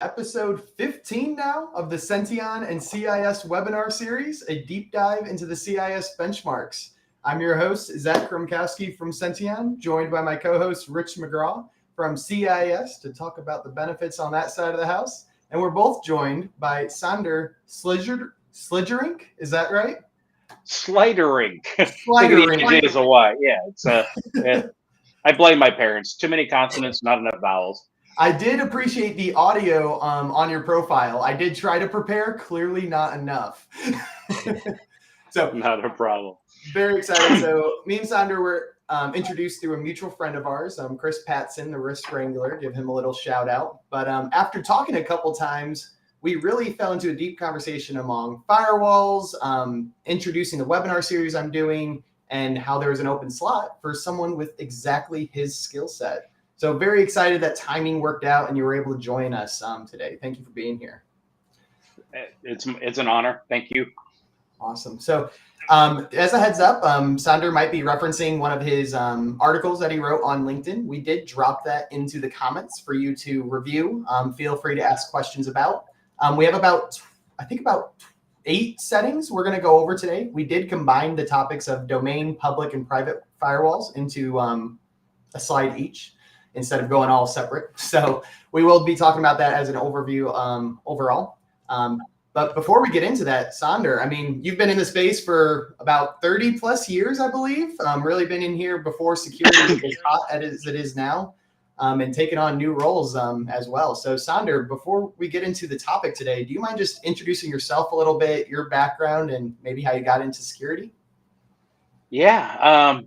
Episode 15 now of the Senteon and CIS webinar series, a deep dive into the CIS benchmarks. I'm your host, Zach Kromkowski from Senteon, joined by my co-host, Rich McGraw from CIS to talk about the benefits on that side of the house. And we're both joined by Sandor Slidgerink, is that right? Slidering. Slidering. The is a Y. Yeah, I blame my parents. Too many consonants, not enough vowels. I did appreciate the audio on your profile. I did try to prepare, clearly not enough. So not a problem. Very excited. So me and Sandor were introduced through a mutual friend of ours, Chris Patson, the Risk Wrangler. Give him a little shout out. But after talking a couple times, we really fell into a deep conversation among firewalls, introducing the webinar series I'm doing, and how there was an open slot for someone with exactly his skill set. So very excited that timing worked out and you were able to join us today. Thank you for being here. It's an honor. Thank you. Awesome. So as a heads up, Sandor might be referencing one of his articles that he wrote on LinkedIn. We did drop that into the comments for you to review. Feel free to ask questions about. We have about 8 settings we're going to go over today. We did combine the topics of domain, public, and private firewalls into a slide each, instead of going all separate. So we will be talking about that as an overview overall. But before we get into that, Sandor, I mean, you've been in the space for about 30 plus years, I believe. Really been in here before security was as hot as it is now, and taken on new roles as well. So Sandor, before we get into the topic today, do you mind just introducing yourself a little bit, your background, and maybe how you got into security? Yeah.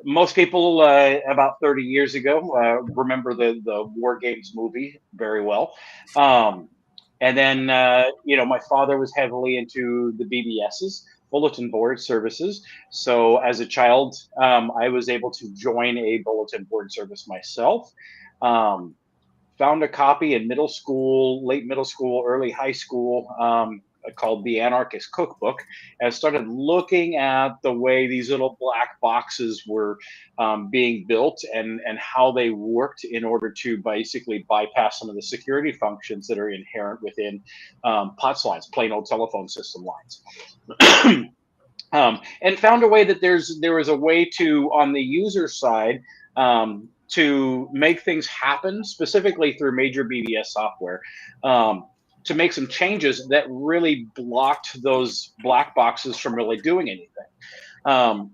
Most people about 30 years ago remember the War Games movie very well. And then, my father was heavily into the BBSs, bulletin board services. So as a child, I was able to join a bulletin board service myself. Found a copy in middle school, late middle school, early high school, called The Anarchist Cookbook, and started looking at the way these little black boxes were being built and how they worked in order to basically bypass some of the security functions that are inherent within POTS lines, plain old telephone system lines. And found a way that there was a way to, on the user side, to make things happen, specifically through major BBS software, to make some changes that really blocked those black boxes from really doing anything.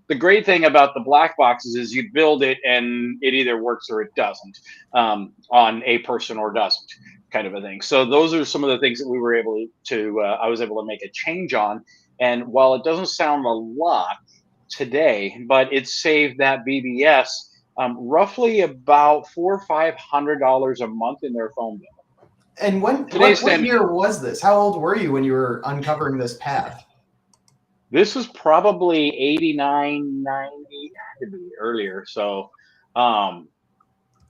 The great thing about the black boxes is you build it and it either works or it doesn't, on a person or doesn't, kind of a thing. So those are some of the things that we were able to, I was able to make a change on. And while it doesn't sound a lot today, but it saved that BBS roughly about $400 or $500 a month in their phone bill. And what year was this? How old were you when you were uncovering this path? This was probably 89, 90, had to be earlier. So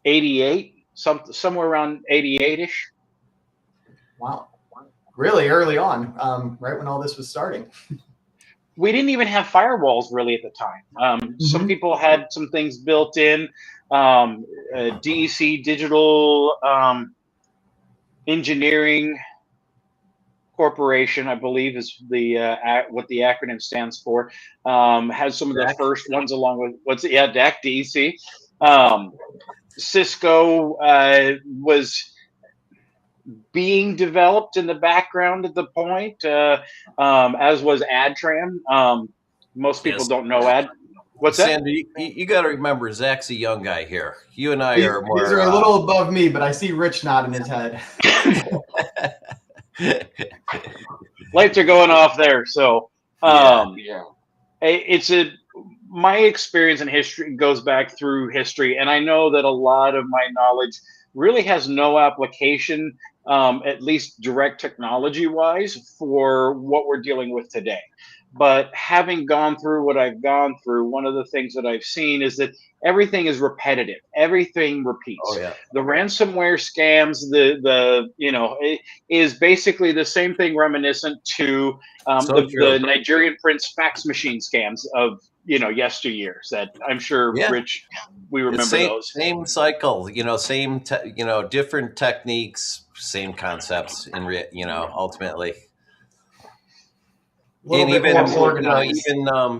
88, somewhere around 88-ish. Wow. Really early on, right when all this was starting. We didn't even have firewalls really at the time. Some people had some things built in, DEC, Digital Engineering Corporation, I believe, is what the acronym stands for. Has some of the first ones, along with DEC. Cisco was being developed in the background at the point, as was AdTran. Most people don't know Ad. What's that? Sandy, you got to remember, Zach's a young guy here. You and I are more. These are a little above me, but I see Rich nodding his head. Lights are going off there. So, my experience in history goes back through history, and I know that a lot of my knowledge really has no application, at least direct technology-wise, for what we're dealing with today. But having gone through what I've gone through, one of the things that I've seen is that everything is repetitive. Everything repeats. Oh, yeah. The ransomware scams, it is basically the same thing, reminiscent to the Nigerian Prince fax machine scams of yesteryears that I'm sure, Yeah. Rich, we remember Same, those. same cycle, same, different techniques, same concepts ultimately. A little And bit even, more organized.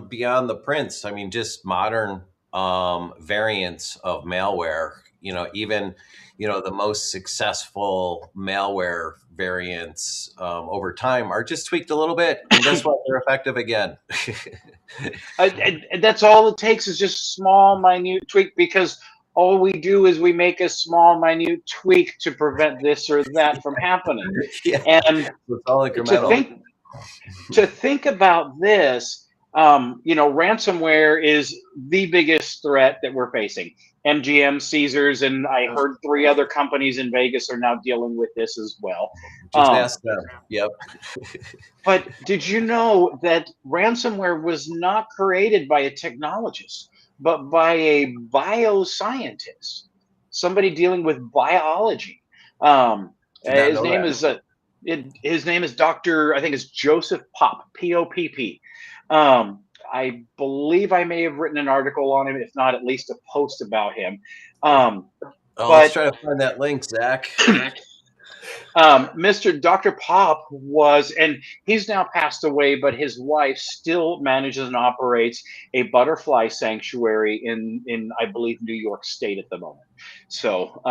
beyond the prints, I mean, just modern variants of malware, even, the most successful malware variants over time are just tweaked a little bit. And guess what? They're effective again. And that's all it takes is just small, minute tweak, because all we do is we make a small, minute tweak to prevent this or that from happening. Yeah. And It's all incremental. to think about this, ransomware is the biggest threat that we're facing. MGM, Caesars, and I heard 3 other companies in Vegas are now dealing with this as well. Just ask them. Yep. But did you know that ransomware was not created by a technologist, but by a bioscientist, somebody dealing with biology? Did not His know name that. is his name is Dr. I think it's Joseph Popp, Popp. I believe I may have written an article on him, if not at least a post about him. Let's try to find that link, Zach. Mr. Dr. Pop was, and he's now passed away, but his wife still manages and operates a butterfly sanctuary in I believe, New York State at the moment. So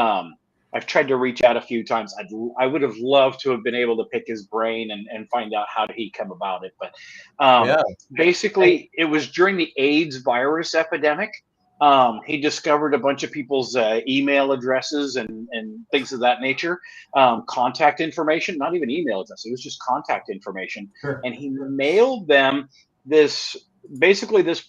I've tried to reach out a few times. I would have loved to have been able to pick his brain and find out how did he come about it. But basically, it was during the AIDS virus epidemic. He discovered a bunch of people's email addresses and things of that nature, contact information, not even email address. It was just contact information. Sure. And he mailed them this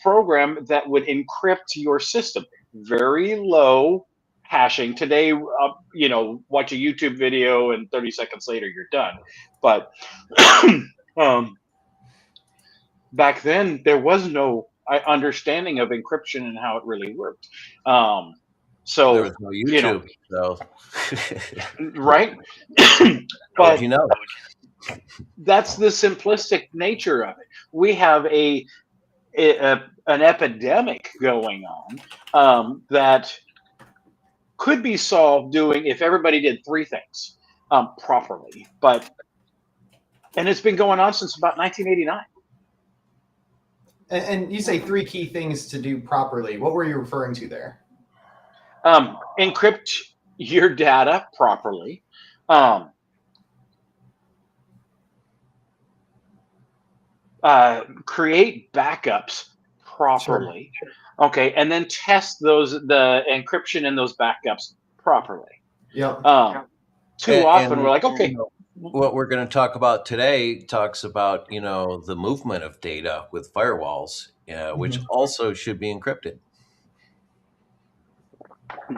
program that would encrypt your system. Very low hashing. Today, watch a YouTube video and 30 seconds later you're done. But back then there was no understanding of encryption and how it really worked. So there was no YouTube, so right? but that's the simplistic nature of it. We have an epidemic going on that could be solved if everybody did 3 things properly. And it's been going on since about 1989. And you say 3 key things to do properly. What were you referring to there? Encrypt your data properly. Create backups properly. Sure. Okay, and then test the encryption in those backups properly. Yep. Too often we're like, okay. What we're going to talk about today talks about, the movement of data with firewalls, which also should be encrypted.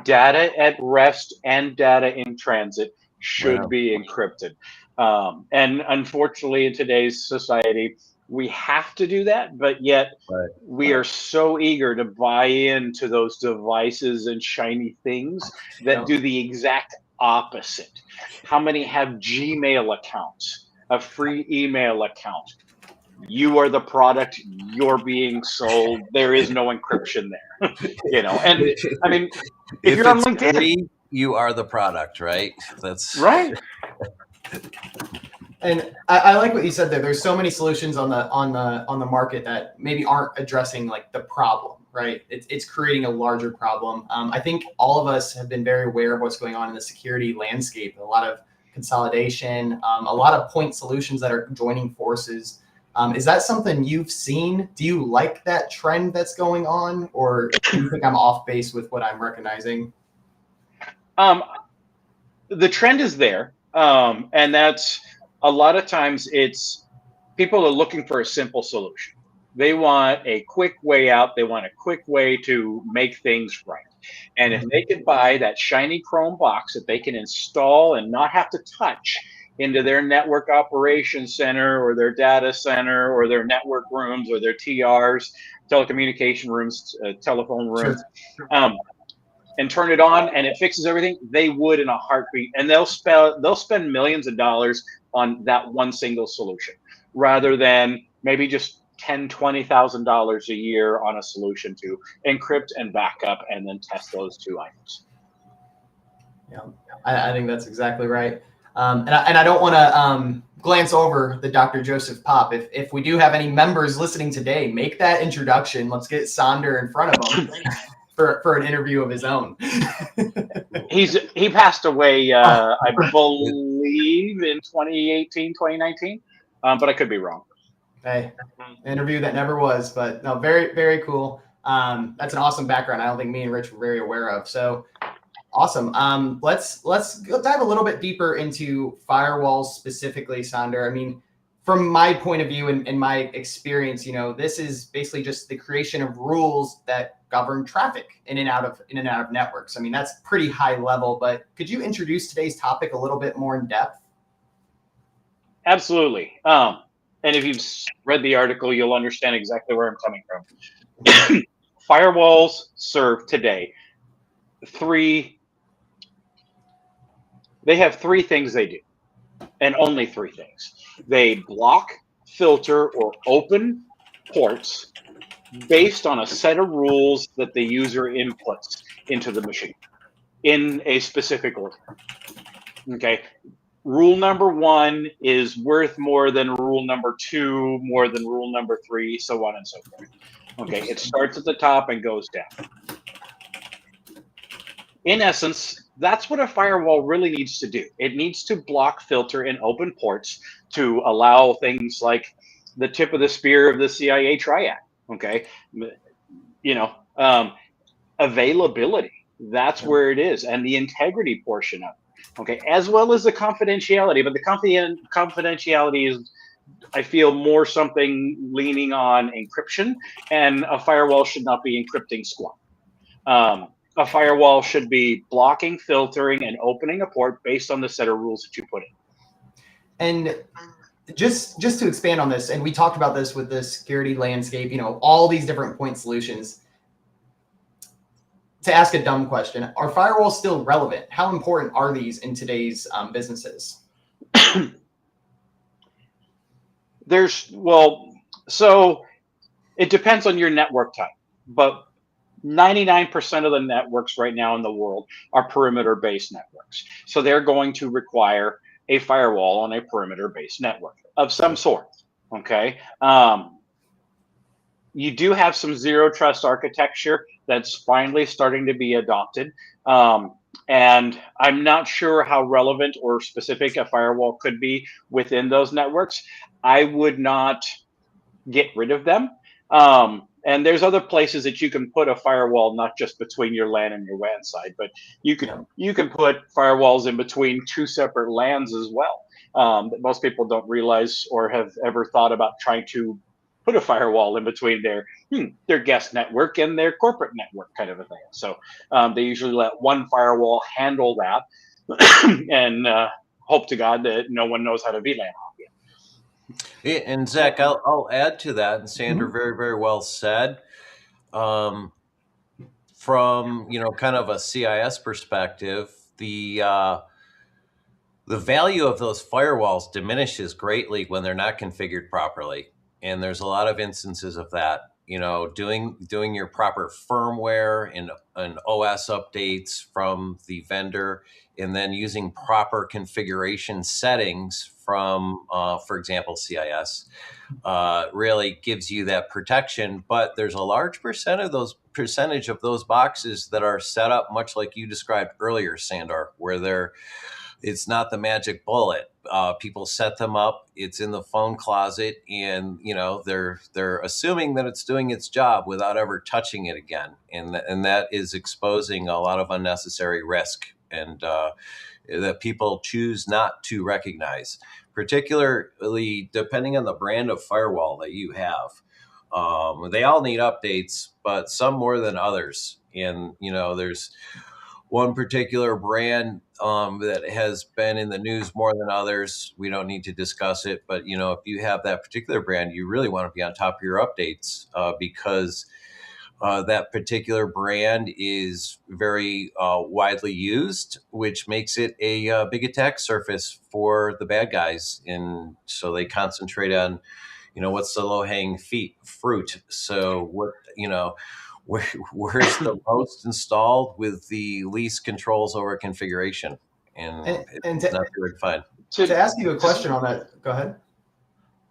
Data at rest and data in transit should be encrypted. And unfortunately, in today's society, we have to do that, but yet we are so eager to buy into those devices and shiny things that do the exact opposite. How many have Gmail accounts, a free email account? You are the product, you're being sold. There is no encryption there. And I mean, if you're on LinkedIn, free, you are the product, right? That's right. And I like what you said there. There's so many solutions on the market that maybe aren't addressing like the problem, right? It's creating a larger problem. I think all of us have been very aware of what's going on in the security landscape. A lot of consolidation, a lot of point solutions that are joining forces. Is that something you've seen? Do you like that trend that's going on, or do you think I'm off base with what I'm recognizing? The trend is there, and that's a lot of times it's people are looking for a simple solution. They want a quick way out. They want a quick way to make things right. And if they can buy that shiny chrome box that they can install and not have to touch into their network operations center or their data center or their network rooms or their TRs, telecommunication rooms, telephone rooms, and turn it on and it fixes everything, they would in a heartbeat. And they'll spend millions of dollars on that one single solution rather than maybe just $20,000 a year on a solution to encrypt and back up and then test those two items. Yeah, I think that's exactly right. And I don't want to glance over the Dr. Joseph Pop. If we do have any members listening today, make that introduction. Let's get Sandor in front of him for an interview of his own. He passed away, I believe, in 2018, 2019, but I could be wrong. Hey, interview that never was, but no, very, very cool. That's an awesome background. I don't think me and Rich were very aware of. So awesome. Let's go dive a little bit deeper into firewalls specifically, Sandor. I mean, from my point of view and my experience, this is basically just the creation of rules that govern traffic in and out of networks. I mean, that's pretty high level, but could you introduce today's topic a little bit more in depth? Absolutely. And if you've read the article, you'll understand exactly where I'm coming from. Firewalls serve today they have three things they do, and only three things. They block, filter, or open ports based on a set of rules that the user inputs into the machine in a specific order. Okay. Rule number 1 is worth more than rule number 2, more than rule number 3, so on and so forth. Okay, it starts at the top and goes down. In essence, that's what a firewall really needs to do. It needs to block, filter, and open ports to allow things like the tip of the spear of the CIA triad. Okay, availability. That's where it is, and the integrity portion of it. Okay, as well as the confidentiality, but the confidentiality is, I feel, more something leaning on encryption, and a firewall should not be encrypting squat. A firewall should be blocking, filtering, and opening a port based on the set of rules that you put in. And just to expand on this, and we talked about this with the security landscape, all these different point solutions. To ask a dumb question, are firewalls still relevant? How important are these in today's businesses? So it depends on your network type, but 99% of the networks right now in the world are perimeter-based networks. So they're going to require a firewall on a perimeter-based network of some sort, okay? You do have some zero trust architecture that's finally starting to be adopted. And I'm not sure how relevant or specific a firewall could be within those networks. I would not get rid of them. And there's other places that you can put a firewall, not just between your LAN and your WAN side, but you can put firewalls in between two separate LANs as well. That most people don't realize or have ever thought about trying to put a firewall in between their guest network and their corporate network, kind of a thing. So they usually let one firewall handle that and hope to God that no one knows how to VLAN off it. And Zach, I'll add to that, and Sandor very, very well said. From kind of a CIS perspective, the value of those firewalls diminishes greatly when they're not configured properly, and there's a lot of instances of that. Doing your proper firmware and OS updates from the vendor, and then using proper configuration settings from, for example, CIS, really gives you that protection. But there's a large percentage of those boxes that are set up much like you described earlier, Sandor, where it's not the magic bullet. People set them up. It's in the phone closet, and they're assuming that it's doing its job without ever touching it again, and that is exposing a lot of unnecessary risk, and that people choose not to recognize, particularly depending on the brand of firewall that you have. They all need updates, but some more than others. And there's one particular brand that has been in the news more than others. We don't need to discuss it, but if you have that particular brand, you really want to be on top of your updates because that particular brand is very widely used, which makes it a big attack surface for the bad guys. And so they concentrate on what's the low hanging fruit? So where's the most installed with the least controls over configuration? And And it's not very fun. to ask you a question on that, go ahead.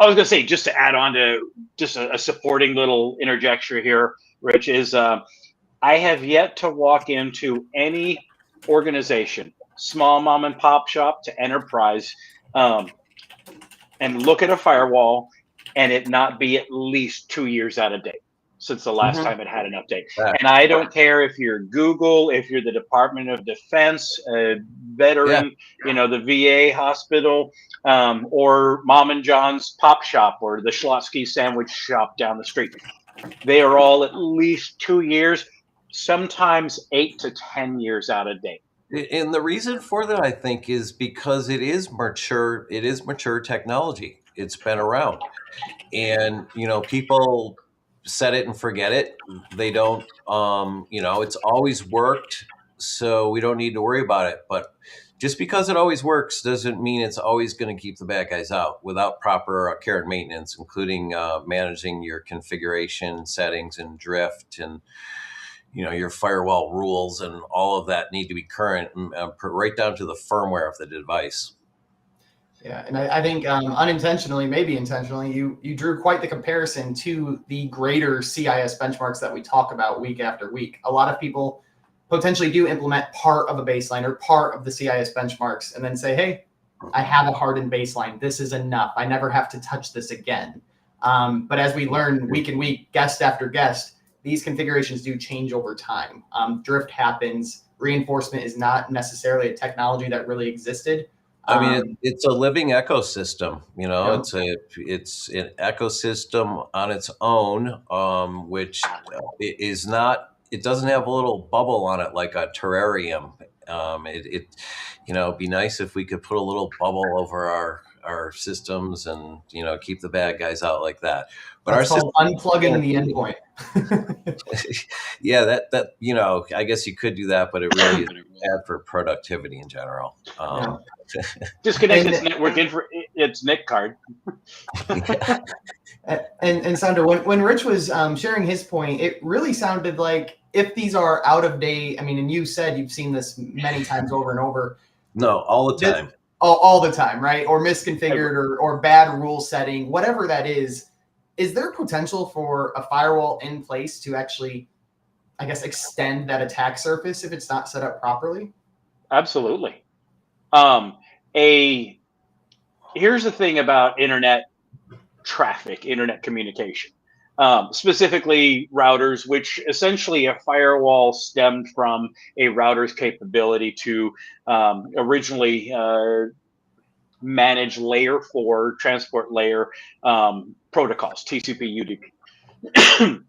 I was going to say, just to add on to just a supporting little interjection here, Rich, is I have yet to walk into any organization, small mom and pop shop to enterprise, and look at a firewall and it not be at least 2 years out of date since the last time it had an update. And I don't care if you're Google, if you're the Department of Defense, veteran, the VA hospital, or Mom and John's Pop Shop or the Schlotsky sandwich shop down the street. They are all at least 2 years, sometimes 8 to 10 years out of date. And the reason for that, I think, is because it is mature. It is mature technology. It's been around, and people set it and forget it. They don't. It's always worked, so we don't need to worry about it. But just because it always works doesn't mean it's always going to keep the bad guys out without proper care and maintenance, including managing your configuration settings and drift and your firewall rules and all of that need to be current, right down to the firmware of the device. Yeah, and I think unintentionally, maybe intentionally, you drew quite the comparison to the greater CIS benchmarks that we talk about week after week. A lot of people potentially do implement part of a baseline or part of the CIS benchmarks and then say, hey, I have a hardened baseline. This is enough. I never have to touch this again. But as we learn week in week, guest after guest, these configurations do change over time. Drift happens. Reinforcement is not necessarily a technology that really existed. I mean, it's a living ecosystem. Yeah. It's an ecosystem on its own, which is not. It doesn't have a little bubble on it like a terrarium. It'd be nice if we could put a little bubble over our systems and keep the bad guys out like that. But that's called unplugging the endpoint. Yeah, that I guess you could do that, but it really is bad for productivity in general. Disconnect its network its NIC card. And Sandor, when Rich was sharing his point, it really sounded like if these are out of date, I mean, and you said you've seen this many times over and over. No, all the time. All the time, right? Or misconfigured or bad rule setting, whatever that is there potential for a firewall in place to actually, I guess, extend that attack surface if it's not set up properly? Absolutely. Here's the thing about internet traffic, internet communication, specifically routers, which essentially a firewall stemmed from a router's capability to originally manage layer 4 transport layer protocols, TCP, UDP.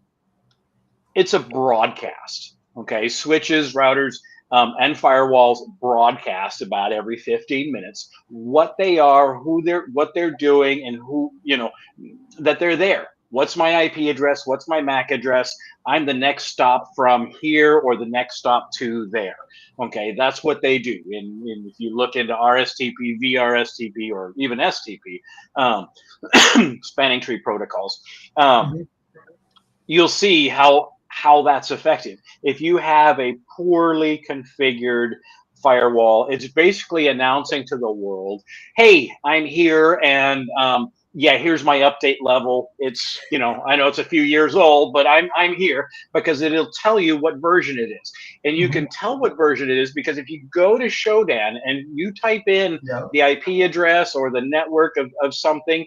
It's a broadcast. Okay, switches, routers, and firewalls broadcast about every 15 minutes what they are, what they're doing, and who that they're there. What's my IP address? What's my MAC address? I'm the next stop from here or the next stop to there. Okay, that's what they do. And if you look into RSTP, VRSTP, or even STP, spanning tree protocols, you'll see how that's effective. If you have a poorly configured firewall, it's basically announcing to the world, hey, I'm here, and here's my update level. It's, I know it's a few years old, but I'm here, because it'll tell you what version it is. And you can tell what version it is because if you go to Shodan and you type in the IP address or the network of something,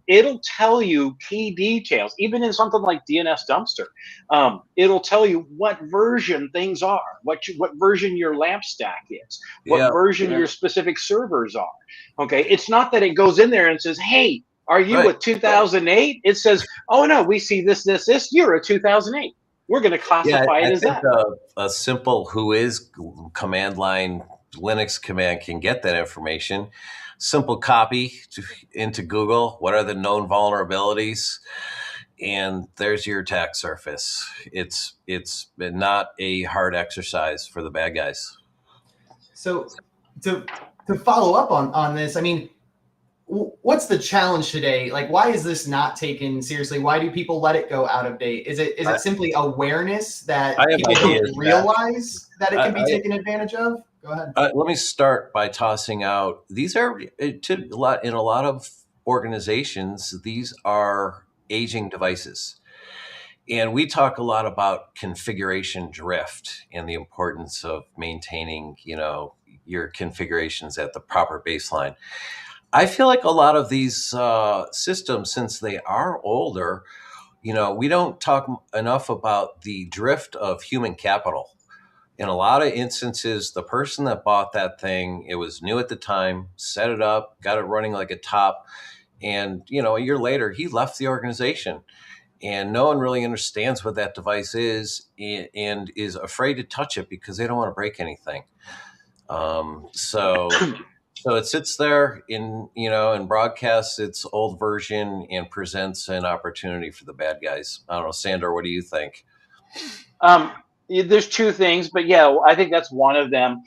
it'll tell you key details. Even in something like DNS Dumpster, it'll tell you what version things are, what version your LAMP stack is, what version your specific servers are. Okay, it's not that it goes in there and says, hey, are you a 2008? It says, oh no, we see this, you're a 2008. We're going to classify it as that. A simple whois command line Linux command can get that information. Simple copy into Google. What are the known vulnerabilities? And there's your attack surface. It's not a hard exercise for the bad guys. So to follow up on this, I mean, what's the challenge today? Like, why is this not taken seriously? Why do people let it go out of date? Is it simply awareness that I have people don't ideas, realize that it can be I, taken advantage of? Go ahead. let me start by tossing out, these are in a lot of organizations, these are aging devices. And we talk a lot about configuration drift and the importance of maintaining, your configurations at the proper baseline. I feel like a lot of these systems, since they are older, we don't talk enough about the drift of human capital. In a lot of instances, the person that bought that thing, it was new at the time, set it up, got it running like a top, and a year later, he left the organization, and no one really understands what that device is and is afraid to touch it because they don't want to break anything. So it sits there and broadcasts its old version and presents an opportunity for the bad guys. I don't know, Sandor, what do you think? There's two things, but yeah, I think that's one of them.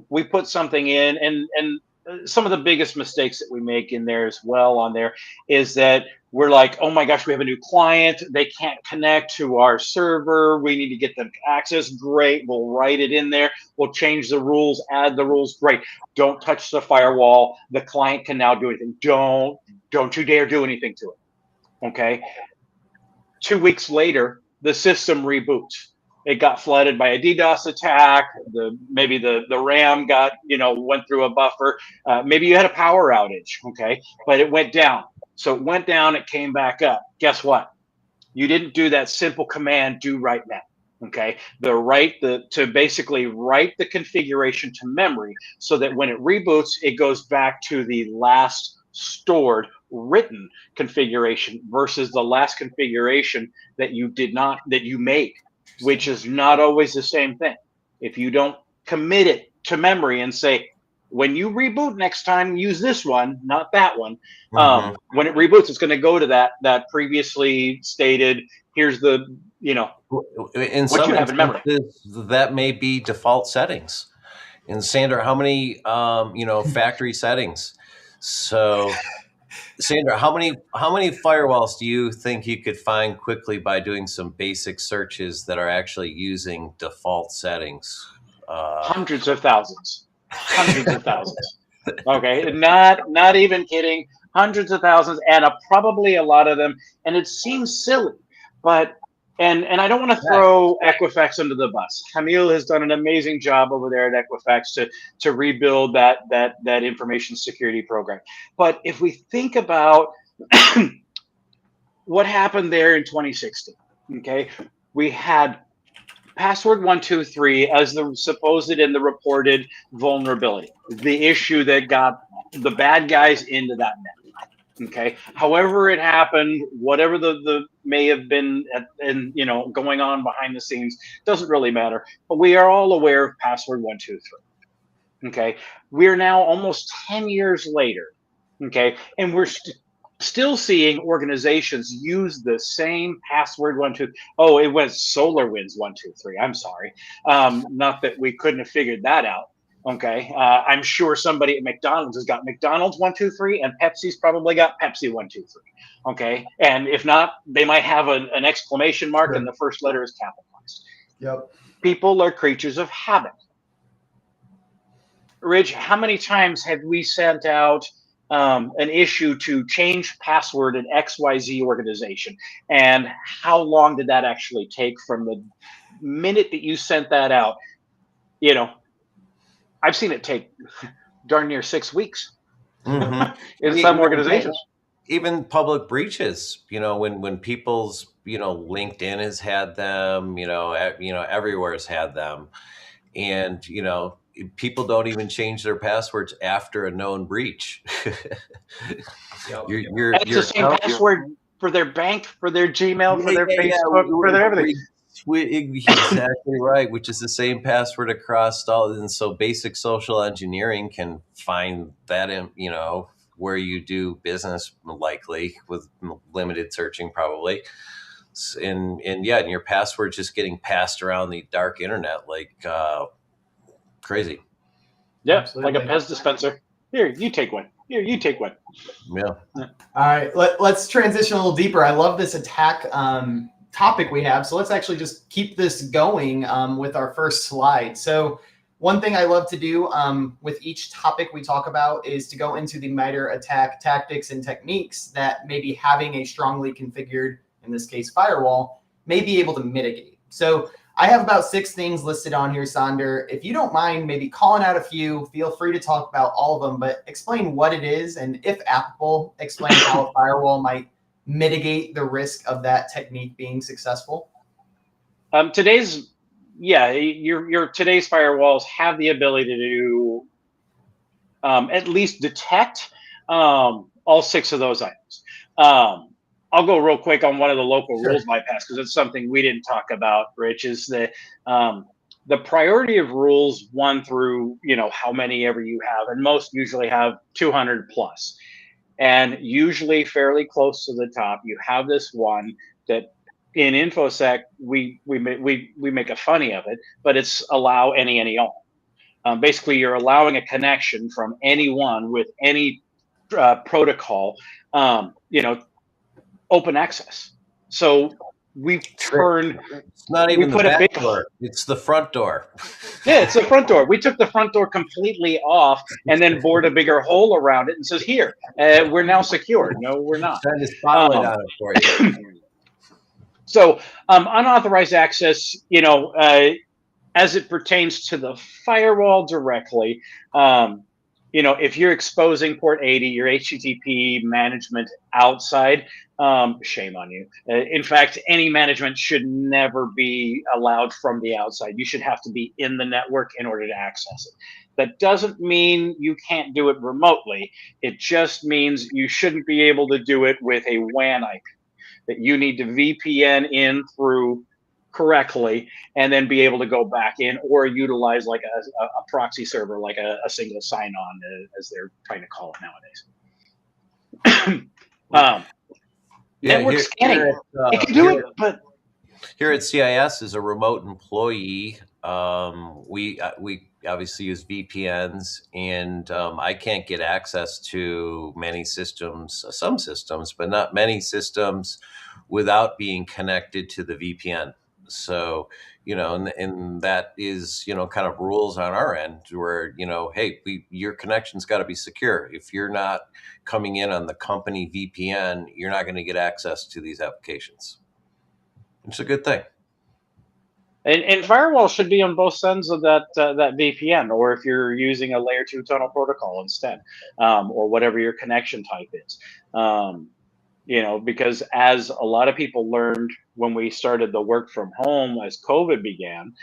We put something in, and some of the biggest mistakes that we make in there as well on there is that we're like, oh my gosh, we have a new client, they can't connect to our server, we need to get them access. Great, we'll write it in there, we'll change the rules, add the rules. Great, don't touch the firewall, the client can now do anything. Don't you dare do anything to it. Okay, 2 weeks later, the system reboots. It got flooded by a DDoS attack. Maybe the RAM went through a buffer. Maybe you had a power outage. Okay, but it went down. So it went down. It came back up. Guess what? You didn't do that simple command, do right now. Okay, to basically write the configuration to memory so that when it reboots, it goes back to the last stored written configuration versus the last configuration that you made, which is not always the same thing. If you don't commit it to memory and say, when you reboot next time, use this one, not that one. Mm-hmm. When it reboots, it's going to go to that previously stated. Here's the in what some you have in memory. instances, that may be default settings. And Sandor, how many factory settings? So Sandor, how many firewalls do you think you could find quickly by doing some basic searches that are actually using default settings? Hundreds of thousands. Okay, not even kidding. Hundreds of thousands, and probably a lot of them. And it seems silly, but and I don't want to throw Equifax under the bus. Camille has done an amazing job over there at Equifax to rebuild that information security program. But if we think about what happened there in 2016, okay, we had password 123 as the supposed and the reported vulnerability, the issue that got the bad guys into that net. Okay, however it happened, whatever the may have been going on behind the scenes, doesn't really matter. But we are all aware of password 123. Okay, we're now almost 10 years later. Okay, and we're still seeing organizations use the same password 123. Oh, it was SolarWinds 123. I'm sorry, not that we couldn't have figured that out. Okay, I'm sure somebody at McDonald's has got McDonald's 123, and Pepsi's probably got Pepsi 123. Okay, and if not, they might have an exclamation mark, and the first letter is capitalized. Yep. People are creatures of habit. Rich, how many times have we sent out an issue to change password in XYZ organization? And how long did that actually take from the minute that you sent that out? I've seen it take darn near 6 weeks in some organizations. Even public breaches, when people's, LinkedIn has had them, everywhere has had them. And, people don't even change their passwords after a known breach. It's the same password for their bank, for their Gmail, for their Facebook, for their everything. Exactly right, which is the same password across all. And so basic social engineering can find that in, where you do business, likely with limited searching probably. And your password just getting passed around the dark internet like crazy. Yeah, absolutely. Like a Pez dispenser. Here, you take one. Here, you take one. Yeah. All right, let's transition a little deeper. I love this attack topic we have. So let's actually just keep this going with our first slide. So one thing I love to do with each topic we talk about is to go into the MITRE attack tactics and techniques that maybe having a strongly configured, in this case, firewall, may be able to mitigate. So I have about 6 things listed on here, Sandor. If you don't mind maybe calling out a few, feel free to talk about all of them, but explain what it is, and if applicable, explain how a firewall might mitigate the risk of that technique being successful. Your today's firewalls have the ability to do at least detect all 6 of those items. I'll go real quick on one of the local rules bypass, because it's something we didn't talk about, Rich, is the priority of rules 1 through, how many ever you have, and most usually have 200 plus. And usually fairly close to the top, you have this one that in InfoSec, we make a funny of it, but it's allow any all. Basically, you're allowing a connection from anyone with any protocol, open access. So we've turned. It's not even the put a back big door; it's the front door. Yeah, it's the front door. We took the front door completely off and then bored a bigger hole around it and says, "Here, we're now secure." No, we're not. Shine the spotlight on it for you. So unauthorized access, as it pertains to the firewall directly, if you're exposing port 80, your HTTP management outside, shame on you. In fact, any management should never be allowed from the outside. You should have to be in the network in order to access it. That doesn't mean you can't do it remotely. It just means you shouldn't be able to do it with a WAN IP. That you need to VPN in through correctly and then be able to go back in, or utilize like a proxy server, like a single sign-on, as they're trying to call it nowadays. Network scanning, it can do it, but here at CIS as a remote employee, we obviously use VPNs, and I can't get access to many systems, some systems, but not many systems, without being connected to the VPN. So, and that is, kind of rules on our end where, hey, your connection's got to be secure. If you're not coming in on the company VPN, you're not going to get access to these applications. It's a good thing. And firewall should be on both ends of that VPN, or if you're using a layer 2 tunnel protocol instead, or whatever your connection type is. Because as a lot of people learned when we started the work from home as COVID began,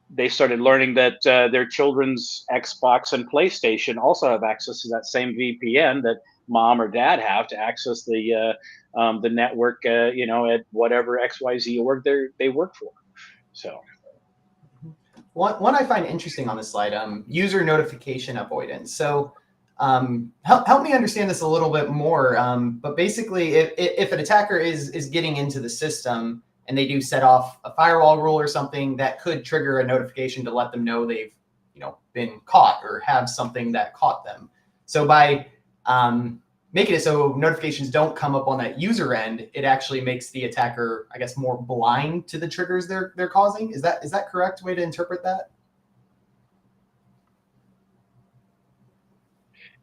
they started learning that their children's Xbox and PlayStation also have access to that same VPN that mom or dad have to access the network, at whatever XYZ org they work for. So. One I find interesting on this slide, user notification avoidance. So help me understand this a little bit more. But basically, if an attacker is getting into the system and they do set off a firewall rule or something, that could trigger a notification to let them know they've been caught or have something that caught them. So by making it so notifications don't come up on that user end, it actually makes the attacker, I guess, more blind to the triggers they're causing. Is that correct way to interpret that?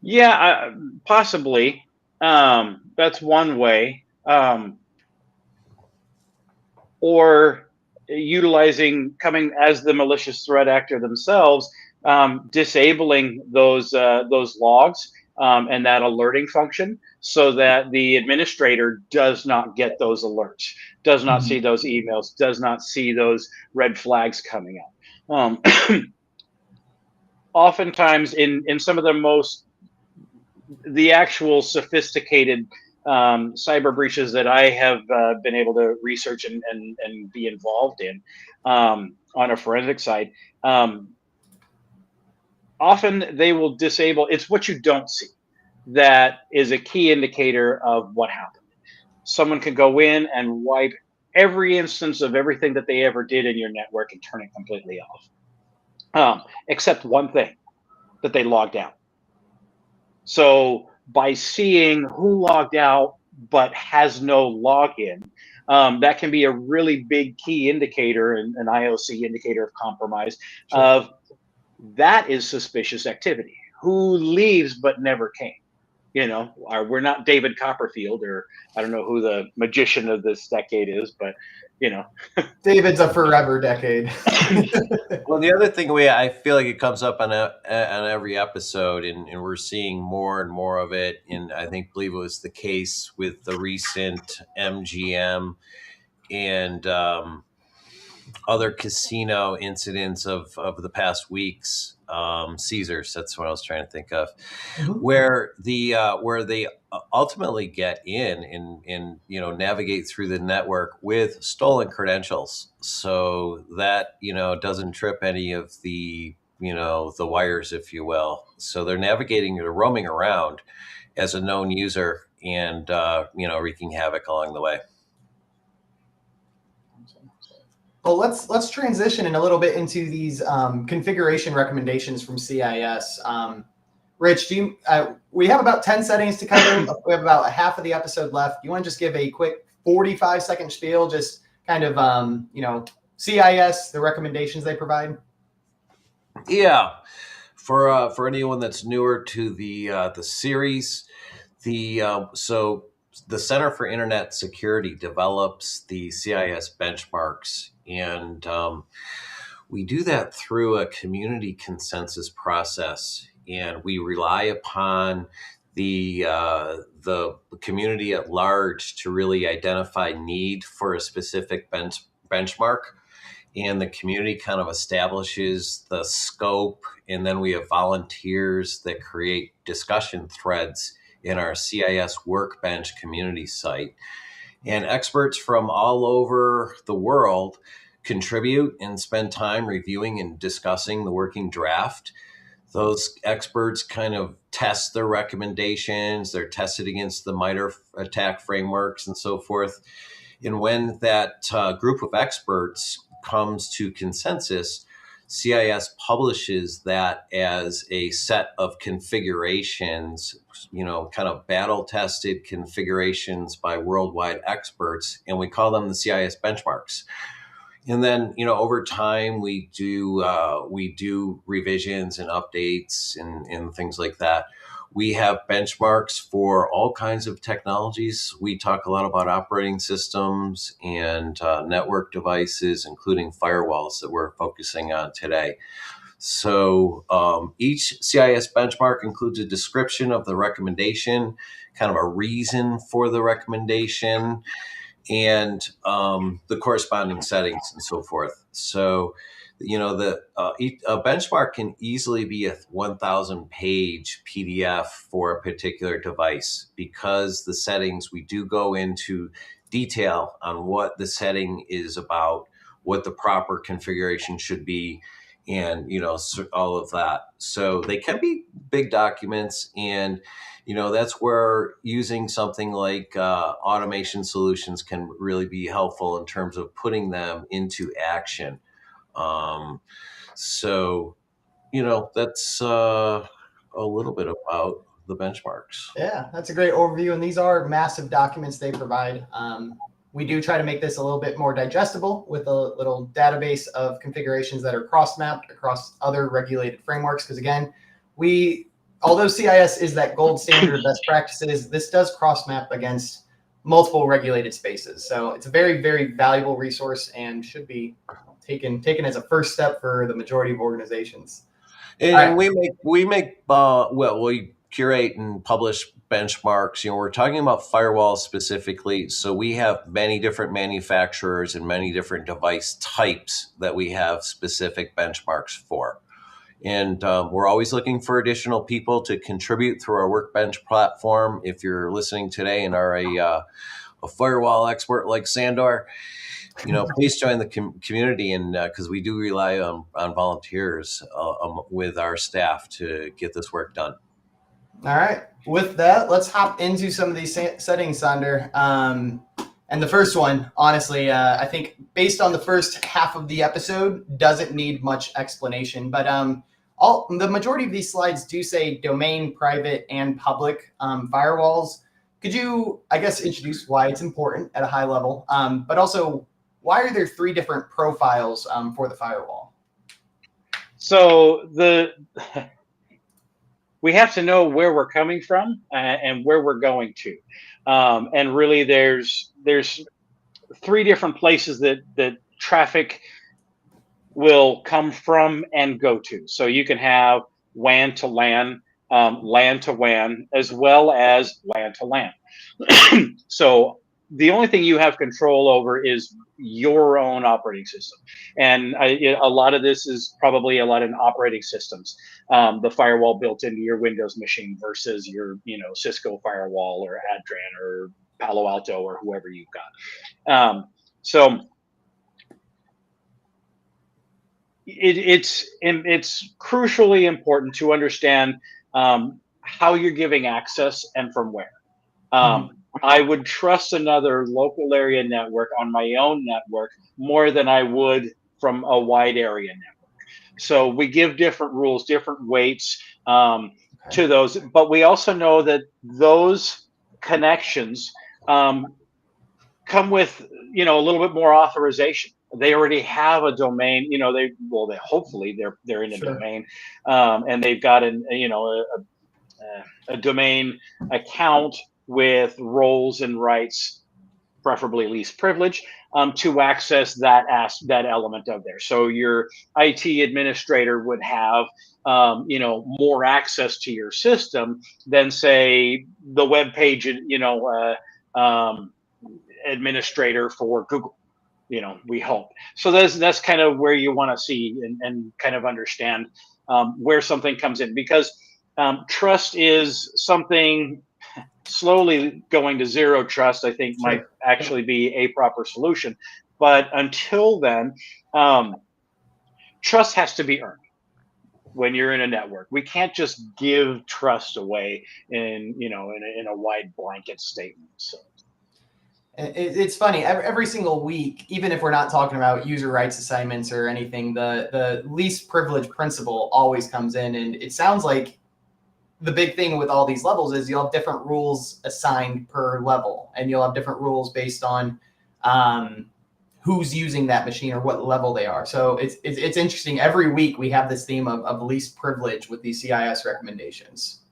Yeah, possibly. That's one way. Or utilizing, coming as the malicious threat actor themselves, disabling those logs and that alerting function, so that the administrator does not get those alerts, does not see those emails, does not see those red flags coming up. Oftentimes, in some of the actual sophisticated cyber breaches that I have been able to research and be involved in on a forensic side, often they will disable. It's what you don't see that is a key indicator of what happened. Someone can go in and wipe every instance of everything that they ever did in your network and turn it completely off, except one thing, that they logged out. So by seeing who logged out but has no login, that can be a really big key indicator, an IOC indicator of compromise, Sure. of that is suspicious activity. Who leaves but never came? We're not David Copperfield, or I don't know who the magician of this decade is, but David's a forever decade. Well, the other thing I feel like it comes up on every episode, and we're seeing more and more of it. And I believe it was the case with the recent MGM and other casino incidents of the past weeks. Caesars, that's what I was trying to think of, where they ultimately get in and navigate through the network with stolen credentials, so that doesn't trip any of the the wires, if you will. So they're they're roaming around as a known user and wreaking havoc along the way. Well, let's transition in a little bit into these configuration recommendations from CIS. Rich, we have about 10 settings to cover. We have about half of the episode left. Do you want to just give a quick 45-second spiel, just kind of CIS, the recommendations they provide? Yeah, for anyone that's newer to the series, so the Center for Internet Security develops the CIS benchmarks, and we do that through a community consensus process, and we rely upon the community at large to really identify need for a specific benchmark. And the community kind of establishes the scope, and then we have volunteers that create discussion threads in our CIS Workbench community site. And experts from all over the world contribute and spend time reviewing and discussing the working draft. Those experts kind of test their recommendations. They're tested against the MITRE attack frameworks and so forth. And when that group of experts comes to consensus, CIS publishes that as a set of configurations, kind of battle-tested configurations by worldwide experts, and we call them the CIS benchmarks. And then, over time, we do revisions and updates and things like that. We have benchmarks for all kinds of technologies. We talk a lot about operating systems and network devices, including firewalls that we're focusing on today. So each CIS benchmark includes a description of the recommendation, kind of a reason for the recommendation, and the corresponding settings and so forth. So, a benchmark can easily be a 1,000-page PDF for a particular device, because the settings, we do go into detail on what the setting is about, what the proper configuration should be, and all of that. So they can be big documents, and that's where using something like automation solutions can really be helpful in terms of putting them into action. So that's a little bit about the benchmarks. Yeah, that's a great overview. And these are massive documents they provide. We do try to make this a little bit more digestible with a little database of configurations that are cross-mapped across other regulated frameworks. Because again, although CIS is that gold standard of best practices, this does cross-map against multiple regulated spaces. So it's a very, very valuable resource and should be taken as a first step for the majority of organizations. And we curate and publish benchmarks. We're talking about firewalls specifically. So we have many different manufacturers and many different device types that we have specific benchmarks for. And we're always looking for additional people to contribute through our Workbench platform. If you're listening today and are a firewall expert like Sandor, please join the community, and because we do rely on volunteers with our staff to get this work done. All right. With that, let's hop into some of these settings, Sandor. And the first one, honestly, I think based on the first half of the episode, doesn't need much explanation. But The majority of these slides do say domain, private, and public firewalls. Could you, I guess, introduce why it's important at a high level, but also why are there 3 different profiles for the firewall? So we have to know where we're coming from and where we're going to, and really there's 3 different places that traffic will come from and go to. So you can have WAN to LAN, LAN to WAN, as well as LAN to LAN. So the only thing you have control over is your own operating system. And a lot of this is probably a lot in operating systems. The firewall built into your Windows machine versus your, Cisco firewall or Adtran or Palo Alto or whoever you've got. So it's crucially important to understand how you're giving access and from where. I would trust another local area network on my own network more than I would from a wide area network. So we give different rules, different weights to those, but we also know that those connections come with a little bit more authorization. They already have a domain, they hopefully they're in a domain, and they've got a domain account with roles and rights, preferably least privilege, to access that element of there. So your IT administrator would have more access to your system than say the web page administrator for Google. We hope. So that's kind of where you want to see and kind of understand where something comes in, because trust is something slowly going to zero trust, I think might actually be a proper solution. But until then, trust has to be earned when you're in a network. We can't just give trust away in a wide blanket statement. So. It's funny, every single week, even if we're not talking about user rights assignments or anything, the least privilege principle always comes in. And it sounds like the big thing with all these levels is you'll have different rules assigned per level, and you'll have different rules based on who's using that machine or what level they are. So it's interesting. Every week we have this theme of least privilege with these CIS recommendations.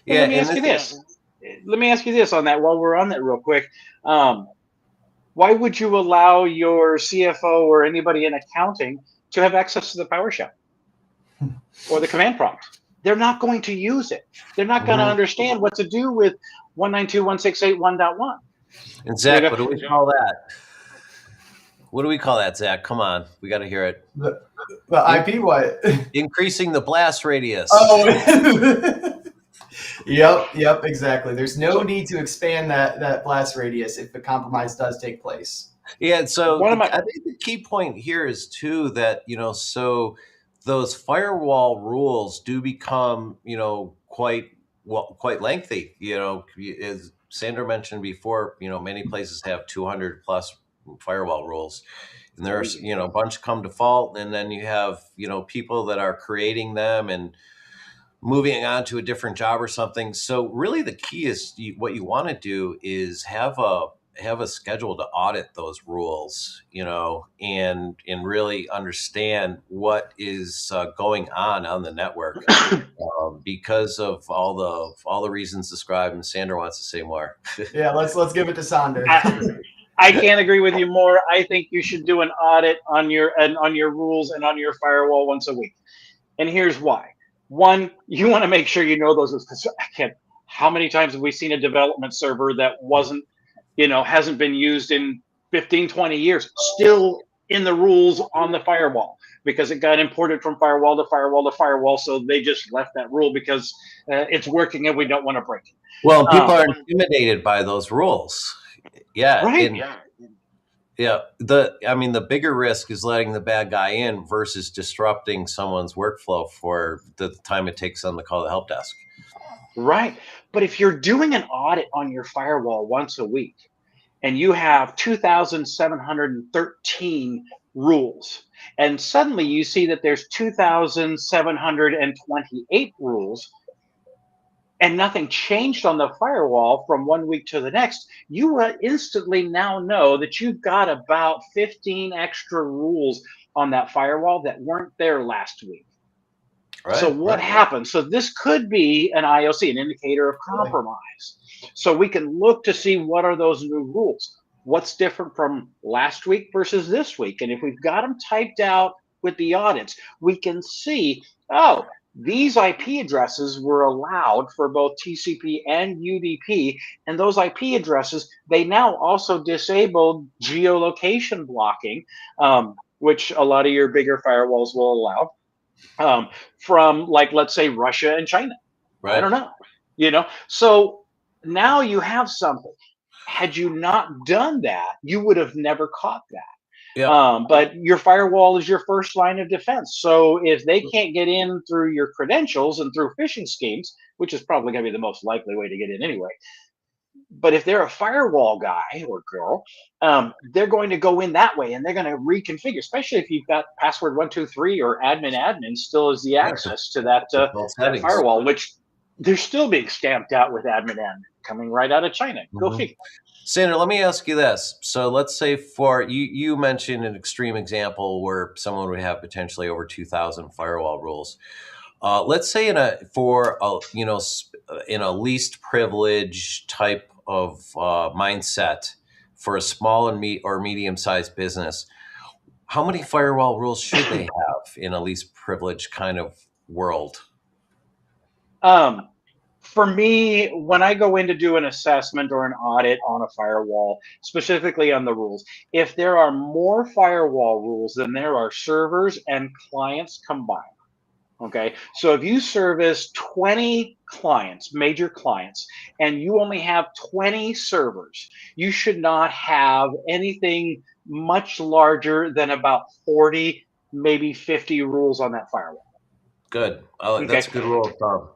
Yeah, let me ask you this. Let me ask you this on that while we're on that real quick. Why would you allow your CFO or anybody in accounting to have access to the PowerShell or the command prompt? They're not going to use it. They're not going to understand what to do with 192.168.1.1. And Zach, what do we call that? What do we call that, Zach? Come on, we got to hear it. The IP what? Increasing the blast radius. Oh, Yep, exactly. There's no need to expand that blast radius if the compromise does take place. Yeah, so I think the key point here is too that so those firewall rules do become quite lengthy. As Sandor mentioned before, many places have 200 plus firewall rules, and there's a bunch come default, and then you have people that are creating them and moving on to a different job or something. So really the key is what you want to do is have a schedule to audit those rules, and really understand what is going on the network because of all the reasons described. And Sandor wants to say more. Yeah, let's give it to Sandor. I can't agree with you more. I think you should do an audit on your rules and on your firewall once a week. And here's why. One, you want to make sure you know those. How many times have we seen a development server that hasn't been used in 15, 20 years, still in the rules on the firewall because it got imported from firewall to firewall to firewall. So they just left that rule because it's working and we don't want to break it. Well, people are intimidated by those rules. Yeah. Right. Yeah. The bigger risk is letting the bad guy in versus disrupting someone's workflow for the time it takes them to call the help desk. Right. But if you're doing an audit on your firewall once a week and you have 2,713 rules. And suddenly you see that there's 2,728 rules and nothing changed on the firewall from one week to the next. You instantly now know that you've got about 15 extra rules on that firewall that weren't there last week. Right, so what right. happens? So this could be an IOC, an indicator of compromise. So we can look to see what are those new rules. What's different from last week versus this week? And if we've got them typed out with the audits, we can see, oh, these IP addresses were allowed for both TCP and UDP, and those IP addresses, they now also disabled geolocation blocking, which a lot of your bigger firewalls will allow, from, like, let's say Russia and China. Right. I don't know, So now you have something. Had you not done that, you would have never caught that. Yeah. But your firewall is your first line of defense. So if they can't get in through your credentials and through phishing schemes, which is probably going to be the most likely way to get in anyway, but if they're a firewall guy or girl, they're going to go in that way, and they're going to reconfigure, especially if you've got password 123 or admin still as the access to that that firewall, which they're still being stamped out with admin coming right out of China. Go figure. Sandor, let me ask you this. So let's say for you mentioned an extreme example where someone would have potentially over 2,000 firewall rules. Let's say in a least privilege type of mindset for a small and medium-sized business, how many firewall rules should they have in a least privilege kind of world? For me, when I go in to do an assessment or an audit on a firewall, specifically on the rules, if there are more firewall rules than there are servers and clients combined, okay? So if you service 20 clients, major clients, and you only have 20 servers, you should not have anything much larger than about 40, maybe 50 rules on that firewall. Good. That's a good rule of thumb.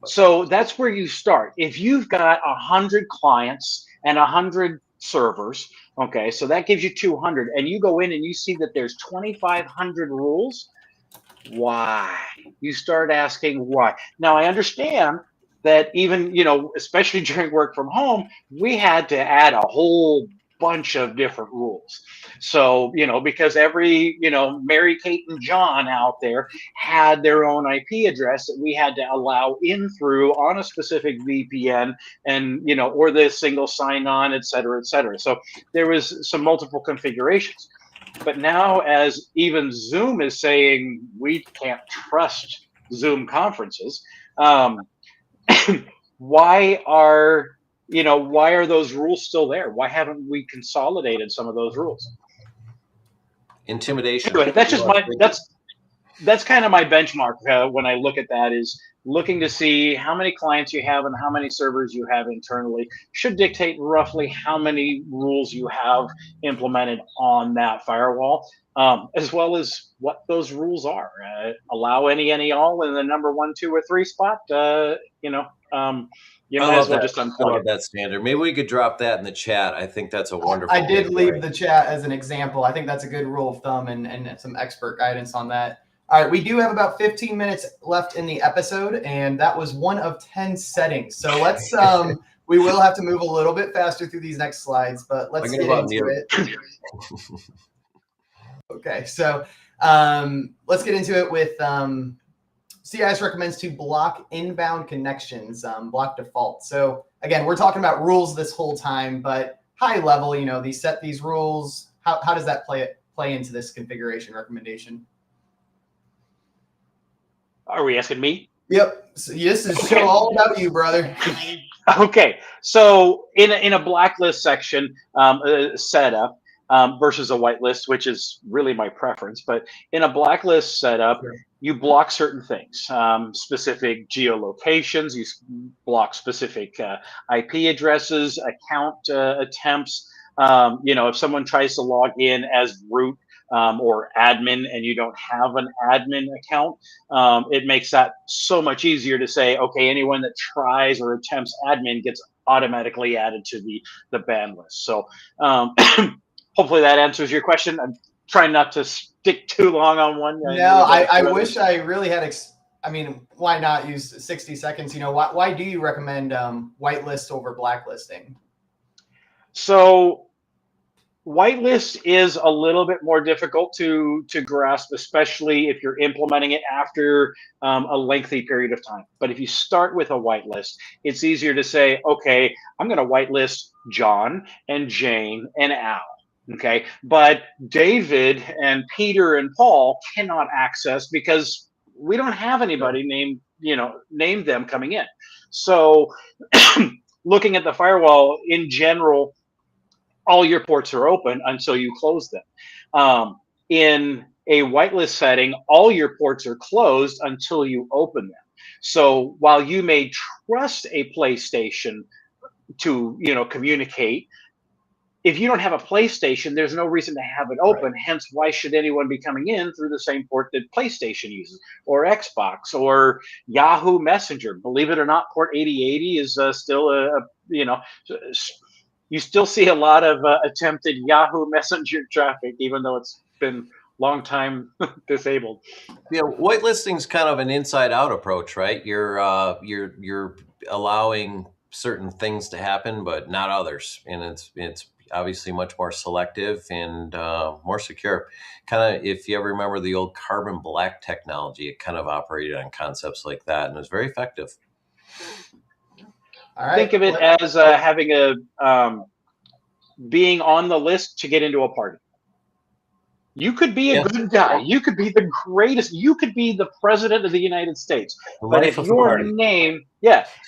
So that's where you start. If you've got 100 clients and 100 servers, okay, so that gives you 200, and you go in and you see that there's 2,500 rules. Why? You start asking why. Now, I understand that even, especially during work from home, we had to add a whole bunch of different rules. So, because every, Mary, Kate, and John out there had their own IP address that we had to allow in through on a specific VPN, and, or the single sign-on, et cetera, et cetera. So there was some multiple configurations. But now, as even Zoom is saying, we can't trust Zoom conferences. Why are those rules still there? Why haven't we consolidated some of those rules? Intimidation. Anyway, that's kind of my benchmark when I look at that, is looking to see how many clients you have and how many servers you have internally should dictate roughly how many rules you have implemented on that firewall, as well as what those rules are. Allow any all in the number 1, 2, or 3 spot. You might as well just unplug it. I love that, Sandor. Maybe we could drop that in the chat. I think that's a wonderful. I did leave the chat as an example. I think that's a good rule of thumb and some expert guidance on that. All right, we do have about 15 minutes left in the episode, and that was one of 10 settings. So let's we will have to move a little bit faster through these next slides, but let's get into it. Okay, so let's get into it with CIS recommends to block inbound connections, block default. So again, we're talking about rules this whole time, but high level, these rules. How does that play into this configuration recommendation? Are we asking me? Yep. So this is show all about you, brother. Okay. So in a blacklist section setup versus a whitelist, which is really my preference, but in a blacklist setup, you block certain things, specific geolocations, you block specific IP addresses, account attempts. If someone tries to log in as root or admin and you don't have an admin account, it makes that so much easier to say, okay, anyone that tries or attempts admin gets automatically added to the ban list. So hopefully that answers your question. trying not to stick too long on one. No, I wish I really had. I mean, why not use 60 seconds? You know, why do you recommend whitelist over blacklisting? So whitelist is a little bit more difficult to grasp, especially if you're implementing it after a lengthy period of time. But if you start with a whitelist, it's easier to say, okay, I'm going to whitelist John and Jane and Al. Okay, but David and Peter and Paul cannot access because we don't have anybody named them coming in. So looking at the firewall in general, all your ports are open until you close them. In a whitelist setting, all your ports are closed until you open them. So while you may trust a PlayStation to communicate, if you don't have a PlayStation, there's no reason to have it open. Right. Hence, why should anyone be coming in through the same port that PlayStation uses, or Xbox, or Yahoo Messenger? Believe it or not, port 8080 is still you still see a lot of attempted Yahoo Messenger traffic, even though it's been long time disabled. Yeah, whitelisting is kind of an inside-out approach, right? You're allowing certain things to happen, but not others, and it's obviously much more selective and more secure. Kind of, if you ever remember the old carbon black technology, it kind of operated on concepts like that, and it was very effective. All right. Think of it as having a being on the list to get into a party. You could be a good guy. You could be the greatest. You could be the president of the United States. But if your name,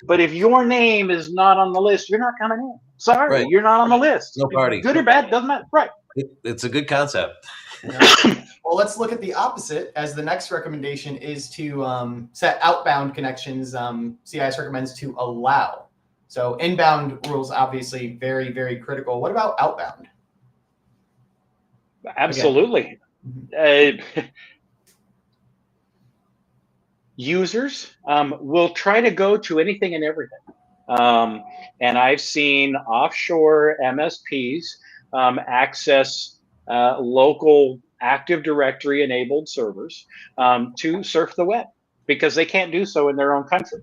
but if your name is not on the list, you're not coming in. Sorry, you're not on the list. No party. Good or bad, doesn't matter. Right. It's a good concept. Well, let's look at the opposite, as the next recommendation is to set outbound connections. CIS recommends to allow. So inbound rules, obviously very, very critical. What about outbound? Absolutely. Users will try to go to anything and everything. And I've seen offshore MSPs access local Active Directory enabled servers to surf the web because they can't do so in their own country.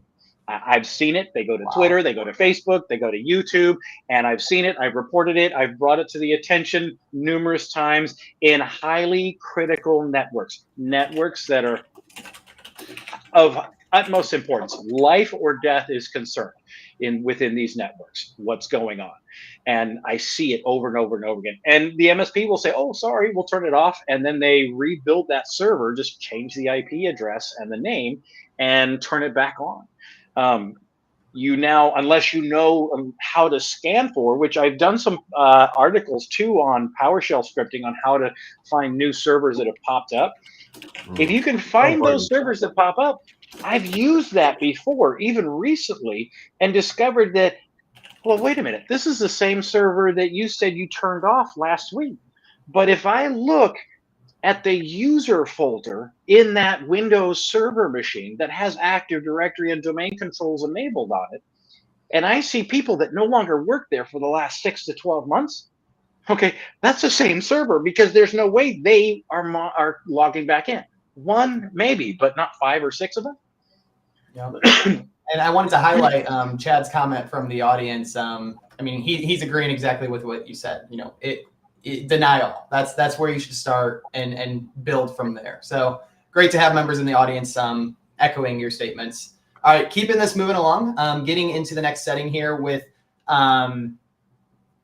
I've seen it. They go to Twitter, they go to Facebook, they go to YouTube, and I've seen it. I've reported it. I've brought it to the attention numerous times in highly critical networks that are of utmost importance. Life or death is concerned within these networks. What's going on? And I see it over and over and over again. And the MSP will say, "Oh, sorry, we'll turn it off," and then they rebuild that server, just change the IP address and the name, and turn it back on. You now, unless you know how to scan for, which I've done some articles too on PowerShell scripting on how to find new servers that have popped up. If you can find those servers that pop up, I've used that before, even recently, and discovered that, well, wait a minute, this is the same server that you said you turned off last week. But if I look at the user folder in that Windows server machine that has Active Directory and domain controls enabled on it, and I see people that no longer work there for the last 6 to 12 months, okay, that's the same server because there's no way they are logging back in. One, maybe, but not 5 or 6 of them. Yeah. And I wanted to highlight Chad's comment from the audience. I mean, he's agreeing exactly with what you said. You know, denial. That's where you should start and build from there. So great to have members in the audience echoing your statements. All right, keeping this moving along, getting into the next setting here with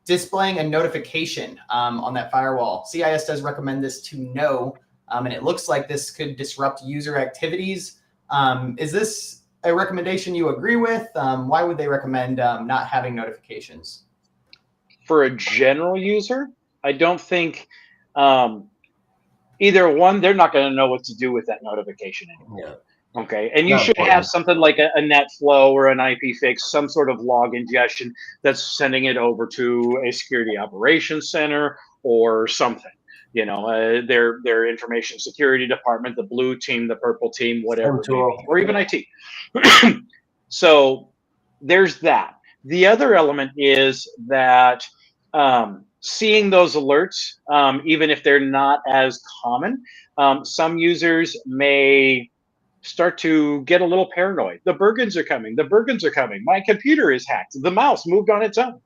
displaying a notification on that firewall. CIS does recommend this to no, and it looks like this could disrupt user activities. Is this a recommendation you agree with? Why would they recommend not having notifications? For a general user, I don't think either one, they're not going to know what to do with that notification anymore. Yeah. Okay, and you should have something like a NetFlow or an IP fix, some sort of log ingestion that's sending it over to a security operations center or something. You know, their information security department, the blue team, the purple team, whatever, or even IT. So there's that. The other element is that seeing those alerts, even if they're not as common, some users may start to get a little paranoid. The Bergens are coming. The Bergens are coming. My computer is hacked. The mouse moved on its own.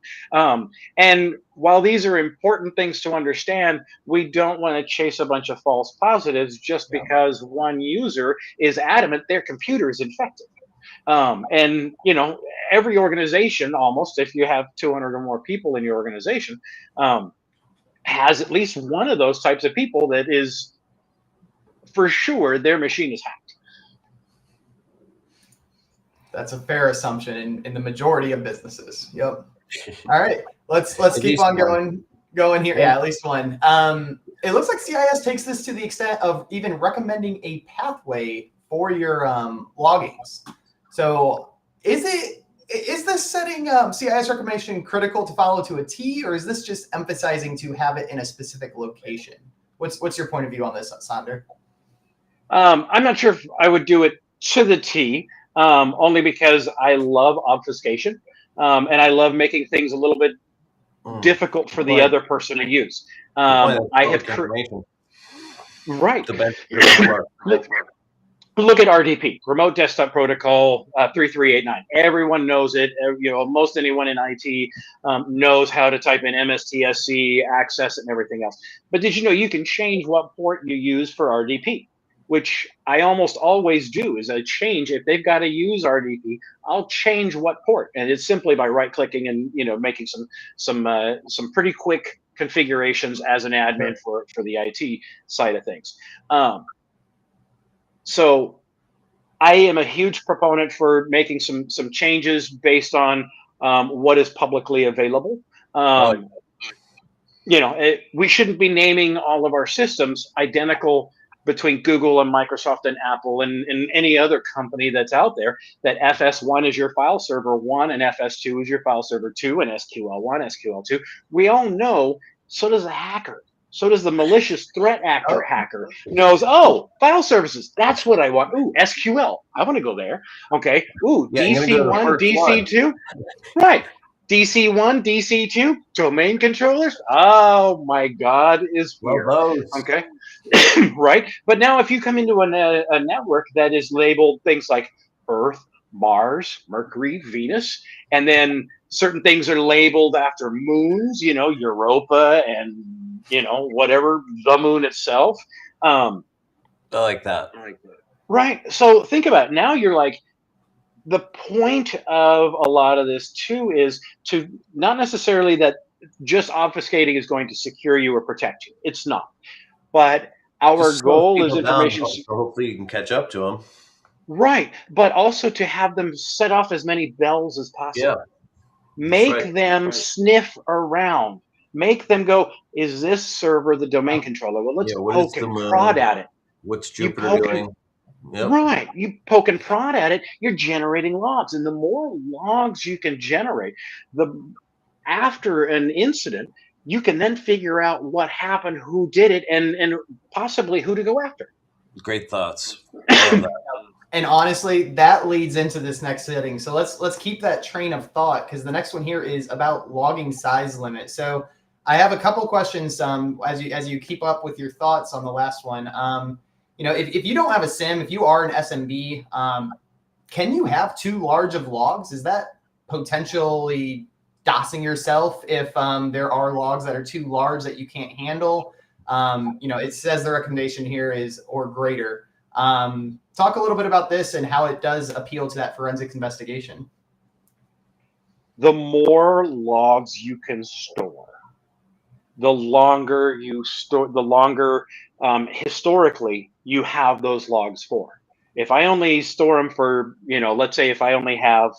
And while these are important things to understand, we don't want to chase a bunch of false positives just because one user is adamant their computer is infected. And every organization, almost, if you have 200 or more people in your organization, has at least one of those types of people that is for sure their machine is hacked. That's a fair assumption in the majority of businesses. Yep. All right, let's keep on going here. Yeah, at least one. It looks like CIS takes this to the extent of even recommending a pathway for your loggings. So is this setting CIS recommendation critical to follow to a T, or is this just emphasizing to have it in a specific location? What's your point of view on this, Sandor? I'm not sure if I would do it to the T, only because I love obfuscation, and I love making things a little bit difficult for the other person to use. I have right. Look at RDP, Remote Desktop Protocol 3389. Everyone knows it. Most anyone in IT knows how to type in MSTSC, access it, and everything else. But did you know you can change what port you use for RDP? Which I almost always do. Is I change, if they've got to use RDP, I'll change what port, and it's simply by right-clicking and making some pretty quick configurations as an admin for the IT side of things. So I am a huge proponent for making some changes based on what is publicly available. We shouldn't be naming all of our systems identical between Google and Microsoft and Apple and any other company that's out there, that FS1 is your file server 1 and FS2 is your file server 2 and SQL1, SQL2. We all know, so does a hacker. So does the malicious threat actor hacker. Knows, file services, that's what I want. Ooh, SQL, I want to go there. Okay. Ooh, DC1, DC2. Right. DC1, DC2, domain controllers. Oh my God, is here. Okay. Right. But now if you come into a network that is labeled things like Earth, Mars, Mercury, Venus, and then certain things are labeled after moons, Europa and whatever, the moon itself. I like that. Right. So think about it. Now you're like, the point of a lot of this too is to not necessarily that just obfuscating is going to secure you or protect you. It's not. But our goal is information. So hopefully you can catch up to them. Right. But also to have them set off as many bells as possible. Yeah. Make them sniff around. Make them go, is this server the domain controller? Well, let's poke and prod at it. What's Jupiter doing? Yep. Right. You poke and prod at it, you're generating logs. And the more logs you can generate, after an incident, you can then figure out what happened, who did it, and possibly who to go after. Great thoughts. And honestly, that leads into this next setting. So let's keep that train of thought, because the next one here is about logging size limit. So I have a couple questions as you keep up with your thoughts on the last one. If you don't have a SIM, if you are an SMB, can you have too large of logs? Is that potentially DOSing yourself if there are logs that are too large that you can't handle? It says the recommendation here is or greater. Talk a little bit about this and how it does appeal to that forensics investigation. The more logs you can store, the longer you store, the longer historically you have those logs for. If I only store them for, let's say if I only have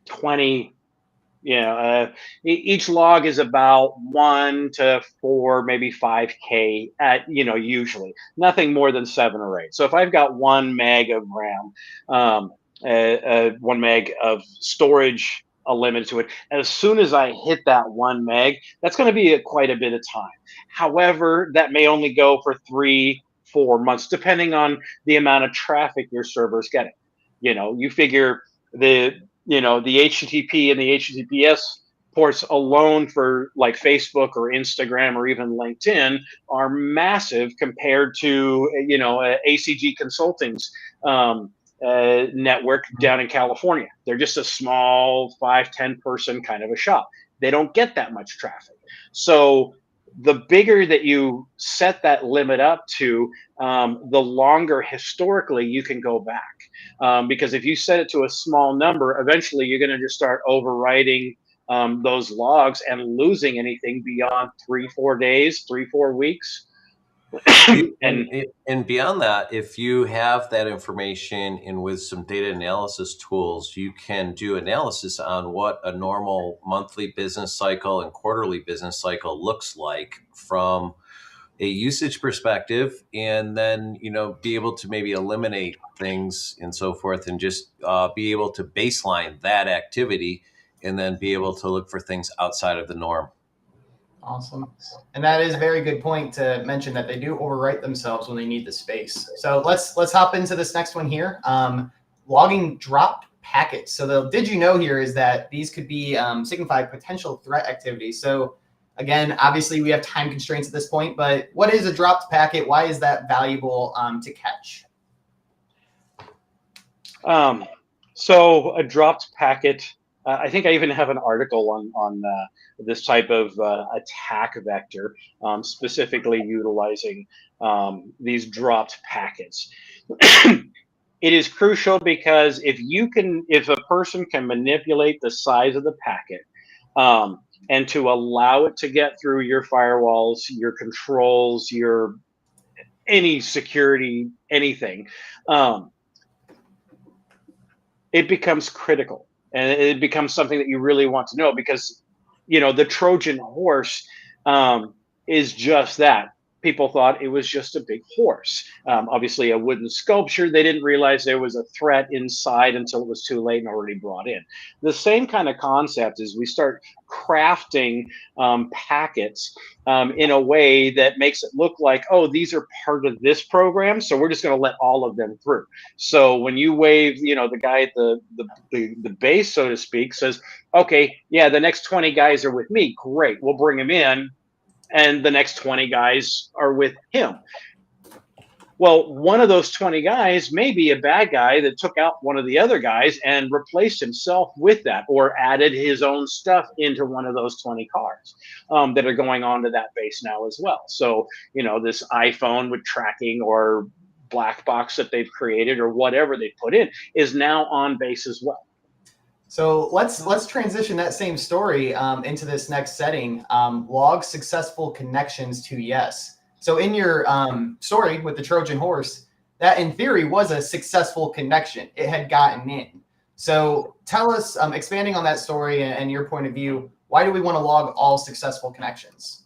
20, each log is about 1 to 4, maybe 5K at, usually nothing more than 7 or 8. So if I've got 1 meg of RAM, 1 meg of storage, a limit to it. As soon as I hit that 1 meg, that's going to be quite a bit of time. However, that may only go for 3-4 months, depending on the amount of traffic your server is getting. You figure the HTTP and the HTTPS ports alone for like Facebook or Instagram or even LinkedIn are massive compared to, ACG Consulting's network down in California. They're just a small 5-10 person kind of a shop. They don't get that much traffic. So the bigger that you set that limit up to, the longer historically you can go back. Because if you set it to a small number, eventually you're going to just start overwriting those logs and losing anything beyond 3-4 days, 3-4 weeks. And beyond that, if you have that information and with some data analysis tools, you can do analysis on what a normal monthly business cycle and quarterly business cycle looks like from a usage perspective, and then be able to maybe eliminate things and so forth, and just be able to baseline that activity, and then be able to look for things outside of the norm. Awesome. And that is a very good point to mention, that they do overwrite themselves when they need the space. So let's hop into this next one here. Logging dropped packets. So the did you know here is that these could be signify potential threat activity. So again, obviously we have time constraints at this point, but what is a dropped packet? Why is that valuable to catch? So a dropped packet, I think I even have an article on this type of attack vector, specifically utilizing these dropped packets. It is crucial because if a person can manipulate the size of the packet and to allow it to get through your firewalls, your controls, any security, anything, it becomes critical. And it becomes something that you really want to know, because, the Trojan horse is just that. People thought it was just a big horse. Obviously, a wooden sculpture. They didn't realize there was a threat inside until it was too late and already brought in. The same kind of concept is we start crafting packets in a way that makes it look like, oh, these are part of this program, so we're just going to let all of them through. So when you wave, the guy at the base, so to speak, says, okay, yeah, the next 20 guys are with me. Great, we'll bring them in. And the next 20 guys are with him. Well, one of those 20 guys may be a bad guy that took out one of the other guys and replaced himself with that, or added his own stuff into one of those 20 cars that are going onto that base now as well. So, this iPhone with tracking or black box that they've created or whatever they put in is now on base as well. So let's transition that same story into this next setting. Log successful connections to yes. So in your story with the Trojan horse, that in theory was a successful connection. It had gotten in. So tell us, expanding on that story and your point of view, why do we want to log all successful connections?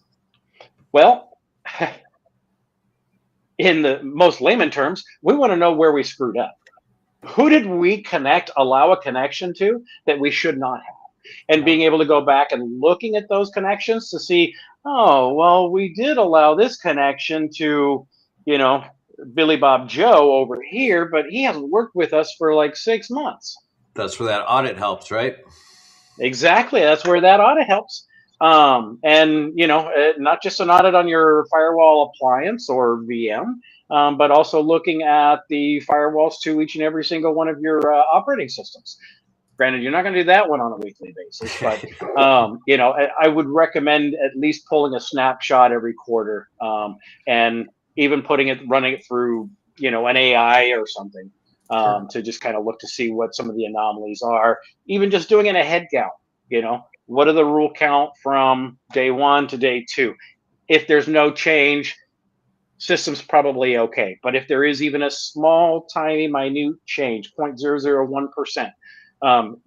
Well, in the most layman terms, we want to know where we screwed up. Who did we allow a connection to that we should not have? And being able to go back and looking at those connections to see, oh, well, we did allow this connection to, Billy Bob Joe over here, but he hasn't worked with us for like 6 months. That's where that audit helps, right? Exactly. That's where that audit helps. And, not just an audit on your firewall appliance or VM, but also looking at the firewalls to each and every single one of your operating systems. Granted, you're not going to do that one on a weekly basis, but I would recommend at least pulling a snapshot every quarter, and even running it through an AI or something, to just kind of look to see what some of the anomalies are. Even just doing a head count, what are the rule count from day 1 to day 2? If there's no change, system's probably okay. But if there is even a small, tiny, minute change, 0.001%,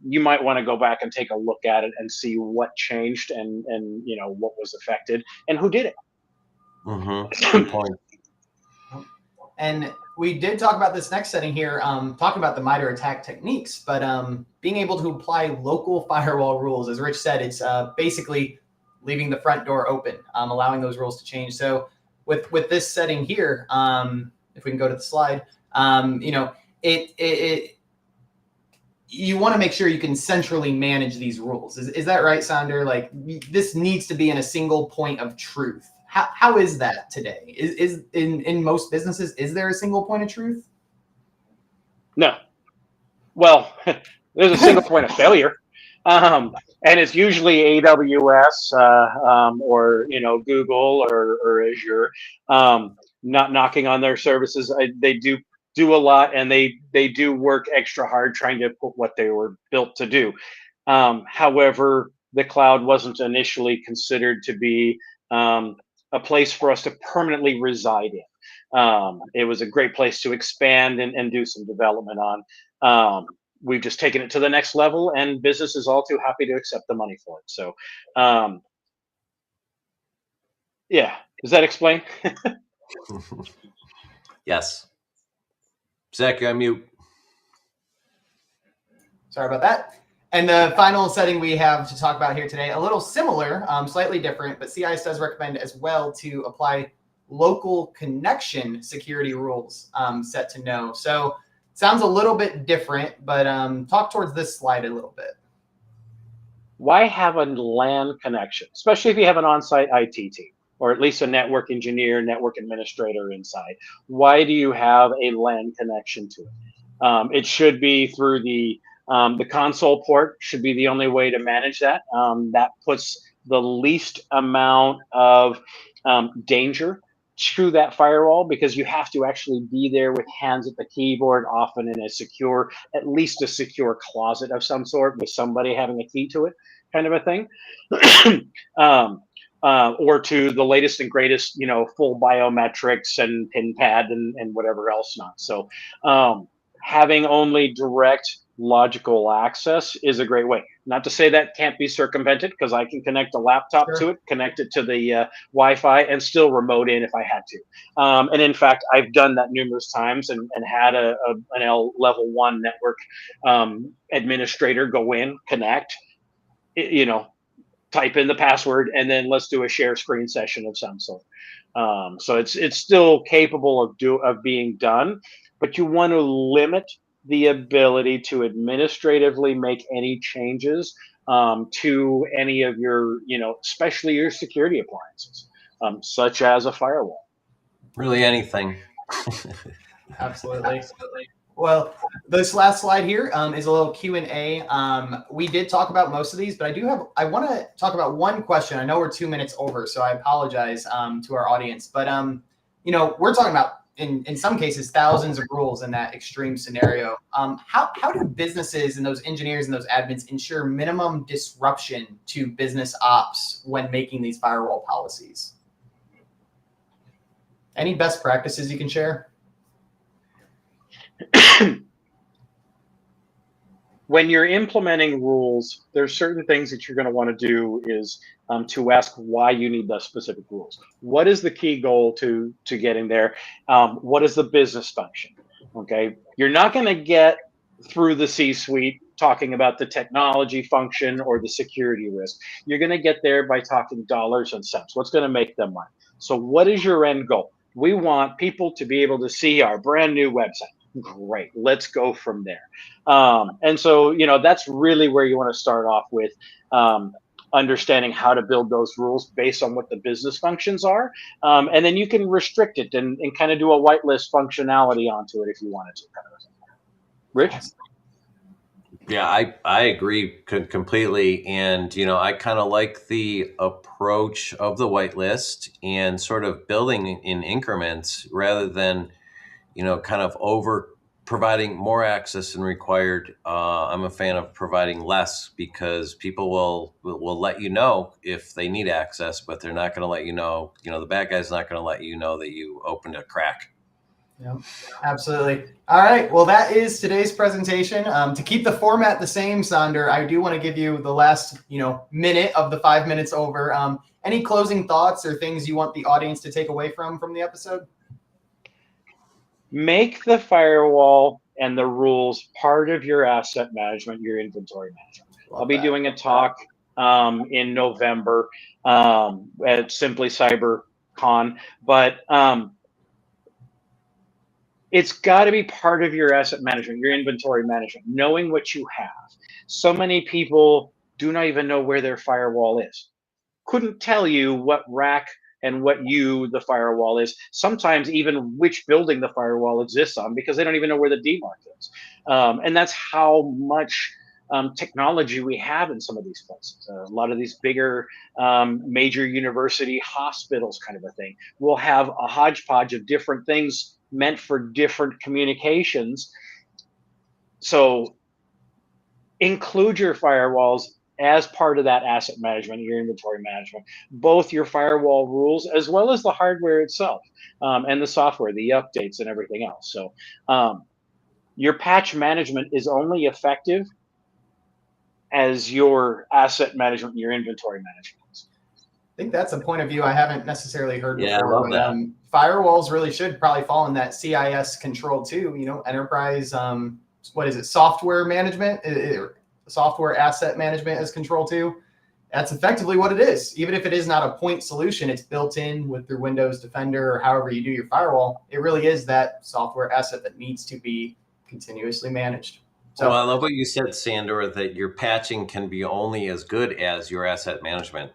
you might want to go back and take a look at it and see what changed and what was affected and who did it. Mm-hmm. Good point. And we did talk about this next setting here, talking about the MITRE attack techniques, but being able to apply local firewall rules, as Rich said, it's basically leaving the front door open, allowing those rules to change. So with this setting here, if we can go to the slide, you want to make sure you can centrally manage these rules. Is that right, Sandor? Like this needs to be in a single point of truth. How is that today? Is in most businesses, is there a single point of truth? No. Well, there's a single point of failure. And it's usually AWS or Google or Azure, not knocking on their services. They do a lot, and they do work extra hard trying to put what they were built to do. However, the cloud wasn't initially considered to be a place for us to permanently reside in. It was a great place to expand and do some development on. We've just taken it to the next level, and business is all too happy to accept the money for it. So, yeah, does that explain? Yes. Zach, you're on mute. Sorry about that. And the final setting we have to talk about here today, a little similar, slightly different, but CIS does recommend as well to apply local connection security rules set to no. So sounds a little bit different, but talk towards this slide a little bit. Why have a LAN connection, especially if you have an on-site IT team, or at least a network engineer, network administrator inside? Why do you have a LAN connection to it? It should be through the console port. Should be the only way to manage that. That puts the least amount of danger to that firewall, because you have to actually be there with hands at the keyboard, often in at least a secure closet of some sort with somebody having a key to it, kind of a thing. Or to the latest and greatest, full biometrics and pin pad and whatever else not. So having only direct logical access is a great way. Not to say that can't be circumvented, because I can connect a laptop to it, connect it to the Wi-Fi, and still remote in if I had to. And in fact, I've done that numerous times and had an level 1 network administrator go in, connect, type in the password, and then let's do a share screen session of some sort. So it's still capable of being done, but you want to limit the ability to administratively make any changes to any of your, especially your security appliances, such as a firewall. Really anything. Absolutely. Well, this last slide here is a little Q&A. We did talk about most of these, but I want to talk about one question. I know we're 2 minutes over, so I apologize to our audience. But, we're talking about, in some cases, thousands of rules in that extreme scenario. How do businesses and those engineers and those admins ensure minimum disruption to business ops when making these firewall policies? Any best practices you can share? When you're implementing rules, there's certain things that you're going to want to do is to ask why you need those specific rules. What is the key goal to getting there? What is the business function? Okay, you're not going to get through the C-suite talking about the technology function or the security risk. You're going to get there by talking dollars and cents. What's going to make them money? So what is your end goal? We want people to be able to see our brand new website. Great, let's go from there. And so, that's really where you want to start off with understanding how to build those rules based on what the business functions are. And then you can restrict it and kind of do a whitelist functionality onto it if you wanted to. Rich? Yeah, I agree completely. And, I kind of like the approach of the whitelist and sort of building in increments rather than, kind of over providing more access than required. I'm a fan of providing less, because people will let you know if they need access, but they're not going to let you know, the bad guy's not going to let you know that you opened a crack. Yeah, absolutely. All right. Well, that is today's presentation. To keep the format the same, Sandor, I do want to give you the last, minute of the 5 minutes over. Any closing thoughts or things you want the audience to take away from the episode? Make the firewall and the rules part of your asset management, your inventory management. I'll be doing a talk in November at Simply CyberCon, but It's got to be part of your asset management, your inventory management, knowing what you have. So many people do not even know where their firewall is. Couldn't tell you what rack and what the firewall is. Sometimes even which building the firewall exists on, because they don't even know where the DMARC is. And that's how much technology we have in some of these places. A lot of these bigger major university hospitals kind of a thing will have a hodgepodge of different things meant for different communications. So include your firewalls as part of that asset management, your inventory management, both your firewall rules as well as the hardware itself, and the software, the updates and everything else. So your patch management is only effective as your asset management, your inventory management. I think that's a point of view I haven't necessarily heard Yeah, before. I love that. Firewalls really should probably fall in that CIS control too. Enterprise, what is it? Software management, software asset management as control too. That's effectively what it is. Even if it is not a point solution, it's built in with your Windows Defender or however you do your firewall. It really is that software asset that needs to be continuously managed. So, well, I love what you said, Sandor, that your patching can be only as good as your asset management.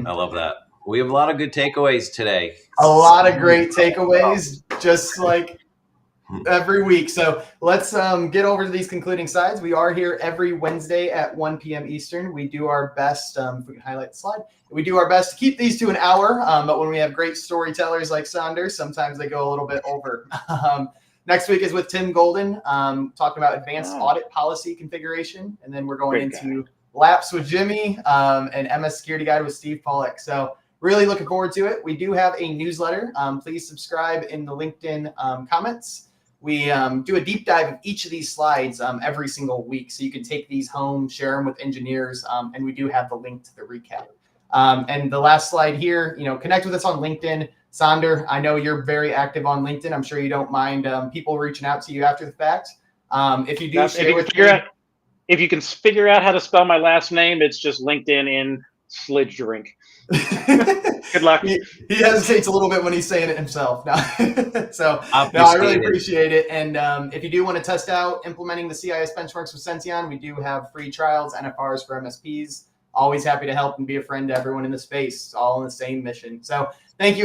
I love that. We have a lot of good takeaways today. A lot of great takeaways, just like every week. So let's get over to these concluding slides. We are here every Wednesday at 1 p.m. Eastern. We do our best, if we can highlight the slide, we do our best to keep these to an hour. But when we have great storytellers like Sandor, sometimes they go a little bit over. Next week is with Tim Golden, talking about advanced audit policy configuration. And then we're going into Laps with Jimmy, and MS Security Guide with Steve Pollack. So really looking forward to it. We do have a newsletter. Please subscribe in the LinkedIn comments. We do a deep dive of each of these slides every single week. So you can take these home, share them with engineers, and we do have the link to the recap. And the last slide here, connect with us on LinkedIn. Sandor, I know you're very active on LinkedIn. I'm sure you don't mind people reaching out to you after the fact. If you do, if you can figure out how to spell my last name, it's just LinkedIn in Slidge Drink. Good luck. He hesitates a little bit when he's saying it himself. So I really appreciate it. And if you do want to test out implementing the CIS benchmarks with Senteon, we do have free trials, NFRs for MSPs. Always happy to help and be a friend to everyone in the space. All in the same mission. So thank you.